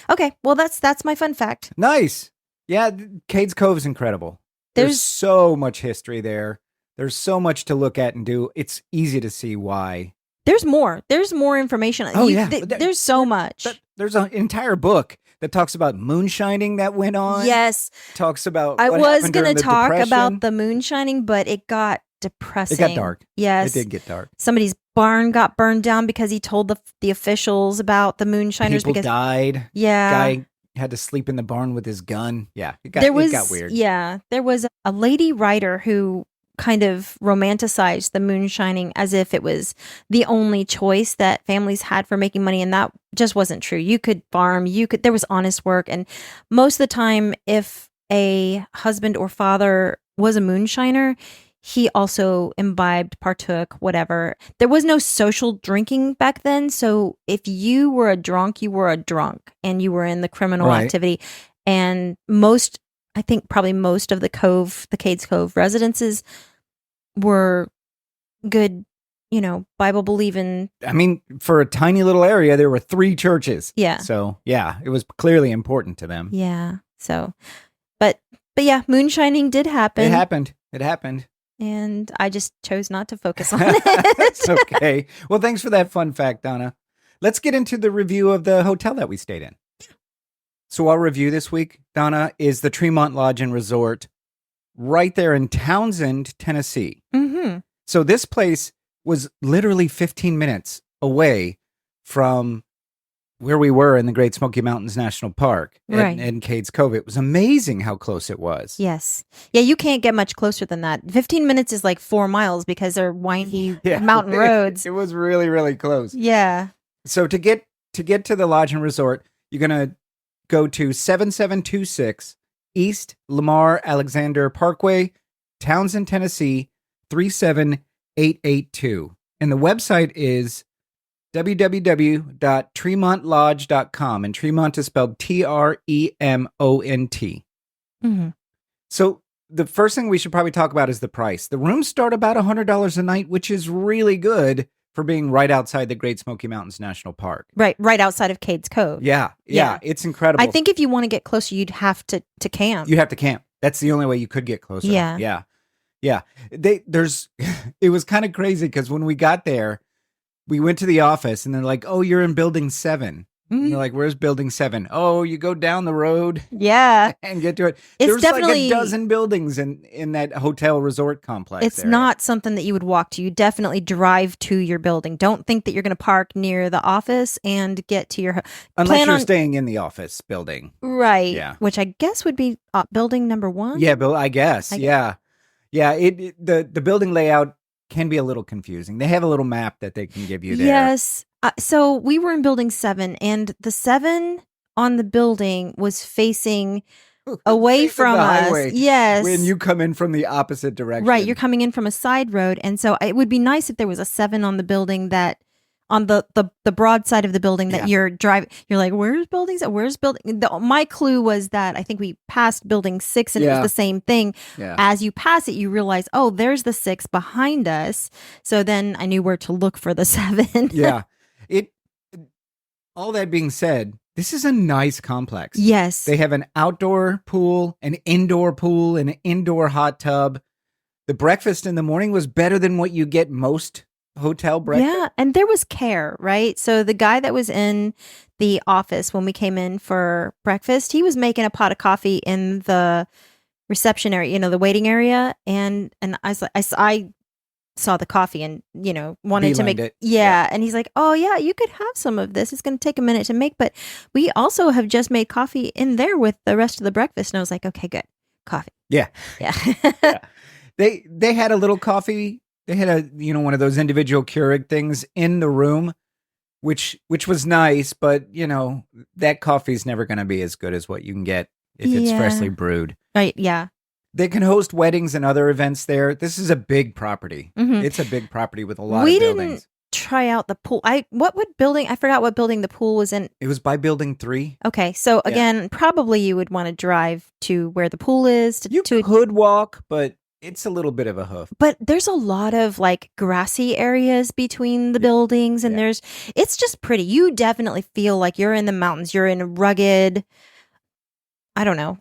Speaker 1: Okay. Well, that's my fun fact.
Speaker 2: Nice. Yeah, Cades Cove is incredible. There's so much history there. There's so much to look at and do. It's easy to see why.
Speaker 1: There's more. There's more information.
Speaker 2: Oh, yeah.
Speaker 1: There's so much.
Speaker 2: There's an entire book that talks about moonshining that went on.
Speaker 1: Yes.
Speaker 2: Talks about
Speaker 1: I
Speaker 2: what
Speaker 1: was
Speaker 2: going to
Speaker 1: talk
Speaker 2: Depression.
Speaker 1: about the moonshining, but it got depressing.
Speaker 2: It got dark.
Speaker 1: Yes.
Speaker 2: It did get dark.
Speaker 1: Somebody's barn got burned down because he told the officials about the moonshiners.
Speaker 2: People died.
Speaker 1: Yeah.
Speaker 2: Guy had to sleep in the barn with his gun. Yeah. It got weird.
Speaker 1: Yeah. There was a lady writer who kind of romanticized the moonshining as if it was the only choice that families had for making money, and that just wasn't true. You could farm, there was honest work, and most of the time if a husband or father was a moonshiner, he also imbibed, partook, whatever. There was no social drinking back then, so if you were a drunk, you were a drunk and you were in the criminal activity. And I think probably most of the Cades Cove residences were good, Bible believing.
Speaker 2: I mean, for a tiny little area, there were 3 churches.
Speaker 1: Yeah.
Speaker 2: So, yeah, it was clearly important to them.
Speaker 1: Yeah. So, but yeah, moonshining did happen.
Speaker 2: It happened.
Speaker 1: And I just chose not to focus on it.
Speaker 2: It's okay. Well, thanks for that fun fact, Donna. Let's get into the review of the hotel that we stayed in. So our review this week, Donna, is the Tremont Lodge and Resort right there in Townsend, Tennessee.
Speaker 1: Mm-hmm.
Speaker 2: So this place was literally 15 minutes away from where we were in the Great Smoky Mountains National Park in Cades Cove. It was amazing how close it was.
Speaker 1: Yes. Yeah, you can't get much closer than that. 15 minutes is like 4 miles because they're windy mountain roads.
Speaker 2: It was really, really close.
Speaker 1: Yeah.
Speaker 2: So to get to the Lodge and Resort, you're going to go to 7726 East Lamar Alexander Parkway, Townsend, Tennessee, 37882. And the website is www.tremontlodge.com, and Tremont is spelled Tremont.
Speaker 1: Mm-hmm.
Speaker 2: So the first thing we should probably talk about is the price. The rooms start about $100 a night, which is really good for being right outside the Great Smoky Mountains National Park.
Speaker 1: Right outside of Cades Cove.
Speaker 2: Yeah, it's incredible.
Speaker 1: I think if you want to get closer, you'd have to camp.
Speaker 2: You'd have to camp. That's the only way you could get closer.
Speaker 1: Yeah.
Speaker 2: It was kind of crazy because when we got there, we went to the office and they're like, "Oh, you're in building 7." Mm-hmm. And they're like, "Where's building 7?" "Oh, you go down the road."
Speaker 1: Yeah.
Speaker 2: And get to it.
Speaker 1: It's definitely
Speaker 2: like a dozen buildings in that hotel resort complex.
Speaker 1: It's not something that you would walk to. You definitely drive to your building. Don't think that you're going to park near the office and get to your
Speaker 2: unless you're staying in the office building.
Speaker 1: Right.
Speaker 2: Yeah.
Speaker 1: Which I guess would be building number 1.
Speaker 2: Yeah, I guess. Yeah. The building layout can be a little confusing. They have a little map that they can give you there.
Speaker 1: Yes. So we were in building 7, and the 7 on the building was facing away
Speaker 2: Safe as
Speaker 1: from
Speaker 2: the
Speaker 1: us.
Speaker 2: highway
Speaker 1: Yes.
Speaker 2: when you come in from the opposite direction.
Speaker 1: Right, you're coming in from a side road, and so it would be nice if there was a 7 on the building that on the broad side of the building that you're driving. You're like, where's buildings? Where's building? My clue was that I think we passed building 6 and it was the same thing.
Speaker 2: Yeah.
Speaker 1: As you pass it, you realize, oh, there's the 6 behind us. So then I knew where to look for the 7.
Speaker 2: Yeah. All that being said, this is a nice complex.
Speaker 1: Yes.
Speaker 2: They have an outdoor pool, an indoor hot tub. The breakfast in the morning was better than what you get most hotel breakfast.
Speaker 1: Yeah, and there was care, right? So the guy that was in the office when we came in for breakfast, he was making a pot of coffee in the reception area, the waiting area, and I saw the coffee and wanted to make
Speaker 2: it.
Speaker 1: And he's like, oh yeah, you could have some of this, it's going to take a minute to make, but we also have just made coffee in there with the rest of the breakfast. And I was like, okay, good, coffee.
Speaker 2: Yeah. They had a little coffee. They had one of those individual Keurig things in the room, which was nice, but that coffee's never going to be as good as what you can get if it's freshly brewed.
Speaker 1: Right. Yeah.
Speaker 2: They can host weddings and other events there. This is a big property.
Speaker 1: Mm-hmm.
Speaker 2: It's a big property with a lot of buildings. We didn't
Speaker 1: try out the pool. I forgot what building the pool was in.
Speaker 2: It was by building 3.
Speaker 1: Okay. So again, probably you would want to drive to where the pool is.
Speaker 2: You could walk, but it's a little bit of a hoof.
Speaker 1: But there's a lot of like grassy areas between the buildings and it's just pretty. You definitely feel like you're in the mountains. You're in a rugged, I don't know,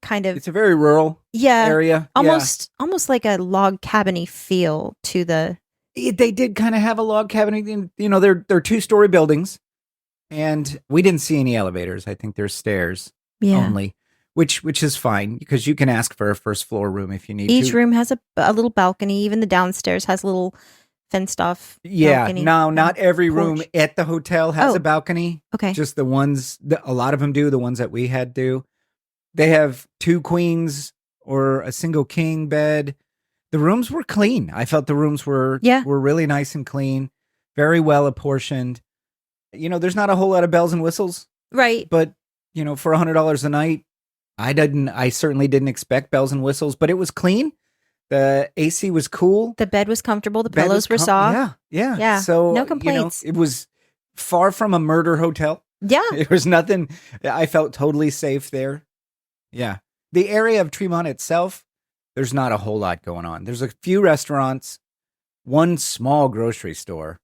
Speaker 1: kind of.
Speaker 2: It's a very rural area.
Speaker 1: Almost like a log cabin-y feel to the.
Speaker 2: They did kind of have a log cabin. They're 2-story buildings, and we didn't see any elevators. I think there's stairs only. Which is fine because you can ask for a first floor room if you need to.
Speaker 1: Each room has a little balcony. Even the downstairs has a little fenced off balcony.
Speaker 2: No, not every room at the hotel has a balcony.
Speaker 1: Okay.
Speaker 2: Just the ones that a lot of them do, the ones that we had do. They have 2 queens or a single king bed. The rooms were clean. I felt the rooms were really nice and clean, very well apportioned. There's not a whole lot of bells and whistles.
Speaker 1: Right.
Speaker 2: But, for $100 a night, I certainly didn't expect bells and whistles, but it was clean. The AC was cool.
Speaker 1: The bed was comfortable. The pillows were soft.
Speaker 2: Yeah. So
Speaker 1: no complaints.
Speaker 2: It was far from a murder hotel.
Speaker 1: Yeah.
Speaker 2: There was nothing. I felt totally safe there. Yeah. The area of Tremont itself, there's not a whole lot going on. There's a few restaurants, one small grocery store.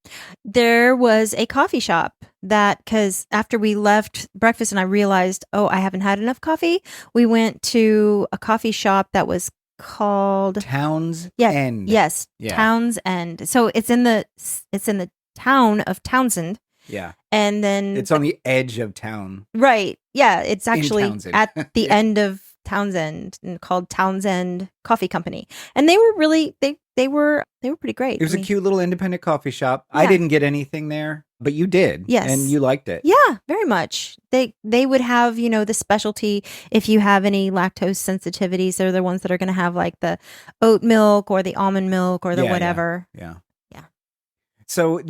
Speaker 1: There was a coffee shop because after we left breakfast and I realized, I haven't had enough coffee, we went to a coffee shop that was called
Speaker 2: Townsend.
Speaker 1: Yes, Townsend. So it's in the town of Townsend.
Speaker 2: Yeah.
Speaker 1: And then
Speaker 2: it's on the edge of town.
Speaker 1: Right. Yeah, it's actually at the
Speaker 2: yeah.
Speaker 1: end of Townsend and called Townsend Coffee Company. And they were really they were pretty great.
Speaker 2: It was a cute little independent coffee shop. Yeah. I didn't get anything there, but you did.
Speaker 1: Yes.
Speaker 2: And you liked it.
Speaker 1: Yeah, very much. They would have, the specialty if you have any lactose sensitivities. They're the ones that are going to have like the oat milk or the almond milk or the whatever.
Speaker 2: Yeah.
Speaker 1: Yeah.
Speaker 2: So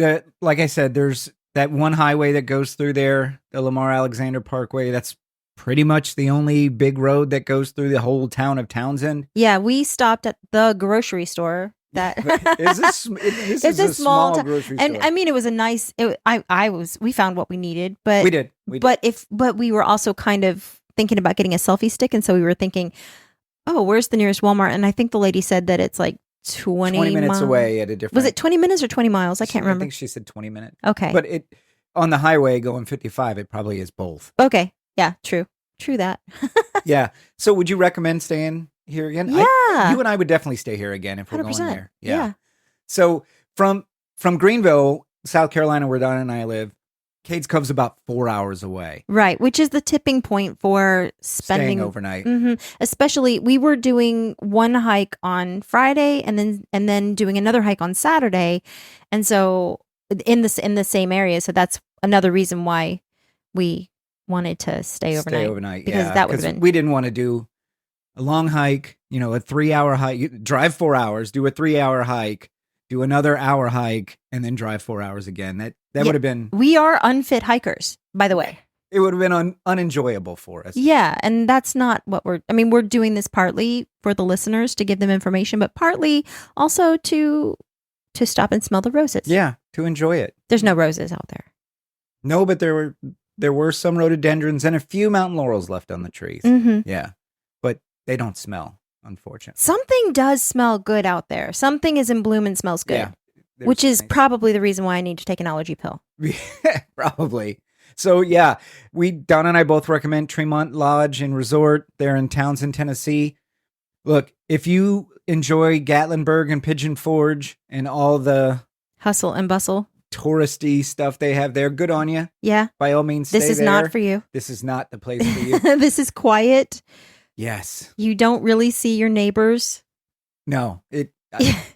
Speaker 2: like I said, there's that one highway that goes through there, the Lamar Alexander Parkway. That's pretty much the only big road that goes through the whole town of Townsend.
Speaker 1: Yeah, we stopped at the grocery store. That
Speaker 2: this is a small grocery store.
Speaker 1: And I mean, it was a nice. We found what we needed, but
Speaker 2: we did.
Speaker 1: But we were also kind of thinking about getting a selfie stick, and so we were thinking, where's the nearest Walmart? And I think the lady said that it's like 20
Speaker 2: minutes away at a different.
Speaker 1: Was it 20 minutes or 20 miles? I can't remember.
Speaker 2: I think she said 20 minutes.
Speaker 1: Okay.
Speaker 2: But on the highway going 55, it probably is both.
Speaker 1: Okay. Yeah, true that.
Speaker 2: Yeah. So would you recommend staying here again?
Speaker 1: Yeah.
Speaker 2: You and I would definitely stay here again if we're
Speaker 1: 100%.
Speaker 2: going there. Yeah. So from Greenville, South Carolina, where Donna and I live, Cades Cove's about 4 hours away.
Speaker 1: Right, which is the tipping point for
Speaker 2: staying overnight.
Speaker 1: Mm-hmm. Especially, we were doing one hike on Friday and then doing another hike on Saturday, and so in the same area. So that's another reason why we wanted to stay overnight. Because that would have been.
Speaker 2: We didn't want to do a long hike. A 3-hour hike. Drive 4 hours. Do a 3-hour hike. Do another hour hike, and then drive 4 hours again. That would have been.
Speaker 1: We are unfit hikers, by the way.
Speaker 2: It would have been unenjoyable for us.
Speaker 1: Yeah, and that's not what we're doing this partly for the listeners to give them information, but partly also to stop and smell the roses.
Speaker 2: Yeah, to enjoy it.
Speaker 1: There's no roses out there.
Speaker 2: No, but there were some rhododendrons and a few mountain laurels left on the trees.
Speaker 1: Mm-hmm.
Speaker 2: Yeah, but they don't smell, unfortunately.
Speaker 1: Something does smell good out there. Something is in bloom and smells good.
Speaker 2: Yeah,
Speaker 1: which is probably the reason why I need to take an allergy pill.
Speaker 2: Probably. So yeah, Donna and I both recommend Tremont Lodge and Resort. They're in Townsend, Tennessee. Look, if you enjoy Gatlinburg and Pigeon Forge and all the
Speaker 1: hustle and bustle,
Speaker 2: touristy stuff they have there, good on you.
Speaker 1: Yeah.
Speaker 2: By all means,
Speaker 1: this is
Speaker 2: there.
Speaker 1: not for you.
Speaker 2: This is not the place for you.
Speaker 1: This is quiet.
Speaker 2: Yes.
Speaker 1: You don't really see your neighbors.
Speaker 2: No,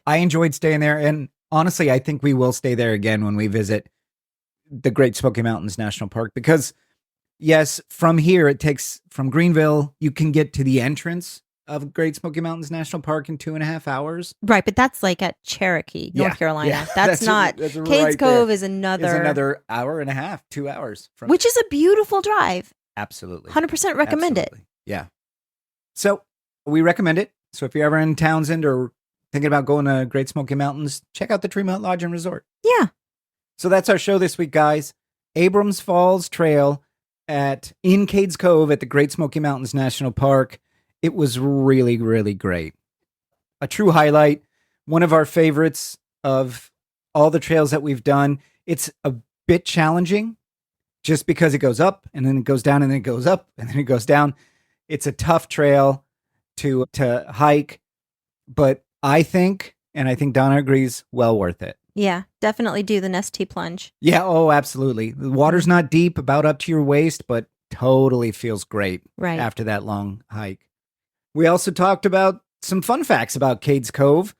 Speaker 2: I enjoyed staying there, and honestly, I think we will stay there again when we visit the Great Smoky Mountains National Park, because yes, from here, from Greenville, you can get to the entrance of Great Smoky Mountains National Park in 2.5 hours.
Speaker 1: Right, but that's like at Cherokee, North Carolina.
Speaker 2: Yeah,
Speaker 1: that's not. Cades Cove is
Speaker 2: another hour and a half, 2 hours.
Speaker 1: Which is a beautiful drive.
Speaker 2: Absolutely.
Speaker 1: 100% recommend
Speaker 2: it. Yeah. So we recommend it. So if you're ever in Townsend or thinking about going to Great Smoky Mountains, check out the Tremont Lodge and Resort.
Speaker 1: Yeah.
Speaker 2: So that's our show this week, guys. Abrams Falls Trail in Cades Cove at the Great Smoky Mountains National Park. It was really, really great. A true highlight. One of our favorites of all the trails that we've done. It's a bit challenging just because it goes up and then it goes down and then it goes up and then it goes down. It's a tough trail to hike, but I think Donna agrees, well worth it.
Speaker 1: Yeah, definitely do the Nestea plunge.
Speaker 2: Yeah, oh, absolutely. The water's not deep, about up to your waist, but totally feels great after that long hike. We also talked about some fun facts about Cades Cove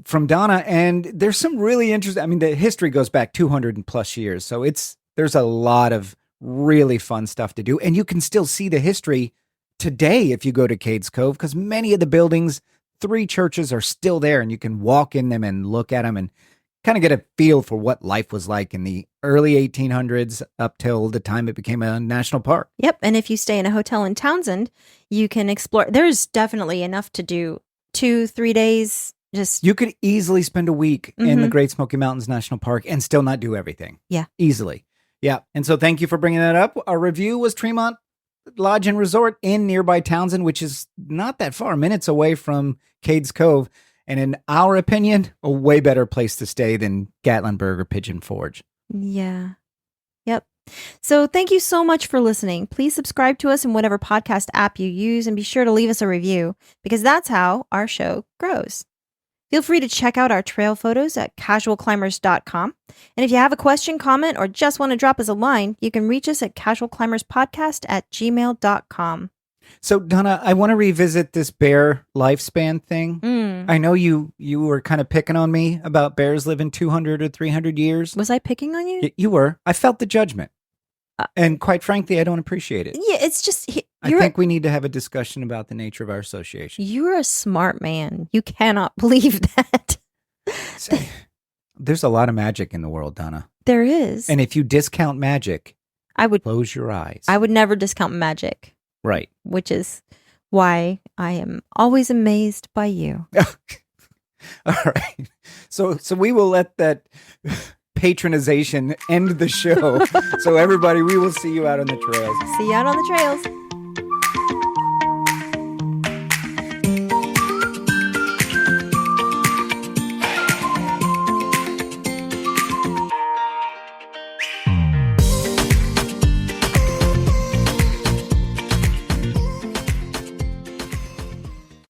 Speaker 2: from Donna, and there's some really interesting, I mean, the history goes back 200 plus years, so there's a lot of really fun stuff to do, and you can still see the history today if you go to Cades Cove, because many of the buildings, 3 churches are still there, and you can walk in them and look at them and kind of get a feel for what life was like in the early 1800s up till the time it became a national park.
Speaker 1: Yep. And if you stay in a hotel in Townsend, you can explore. There's definitely enough to do. 2-3 days. You
Speaker 2: could easily spend a week in the Great Smoky Mountains National Park and still not do everything.
Speaker 1: Yeah.
Speaker 2: Easily. Yeah. And so thank you for bringing that up. Our review was Tremont Lodge and Resort in nearby Townsend, which is not that far, minutes away from Cades Cove. And in our opinion, a way better place to stay than Gatlinburg or Pigeon Forge.
Speaker 1: Yeah. Yep. So thank you so much for listening. Please subscribe to us in whatever podcast app you use and be sure to leave us a review because that's how our show grows. Feel free to check out our trail photos at casualclimbers.com. And if you have a question, comment, or just want to drop us a line, you can reach us at casualclimberspodcast@gmail.com.
Speaker 2: So, Donna, I want to revisit this bear lifespan thing. I know you were kind of picking on me about bears living 200 or 300 years.
Speaker 1: Was I picking on you?
Speaker 2: You were. I felt the judgment. And quite frankly, I don't appreciate it.
Speaker 1: Yeah, it's just...
Speaker 2: I think we need to have a discussion about the nature of our association.
Speaker 1: You're a smart man. You cannot believe that.
Speaker 2: There's a lot of magic in the world, Donna.
Speaker 1: There is.
Speaker 2: And if you discount magic,
Speaker 1: I would
Speaker 2: close your eyes.
Speaker 1: I would never discount magic.
Speaker 2: Right.
Speaker 1: Which is why I am always amazed by you.
Speaker 2: All right. So we will let that patronization end the show. So everybody, we will see you out on the trails.
Speaker 1: See you out on the trails.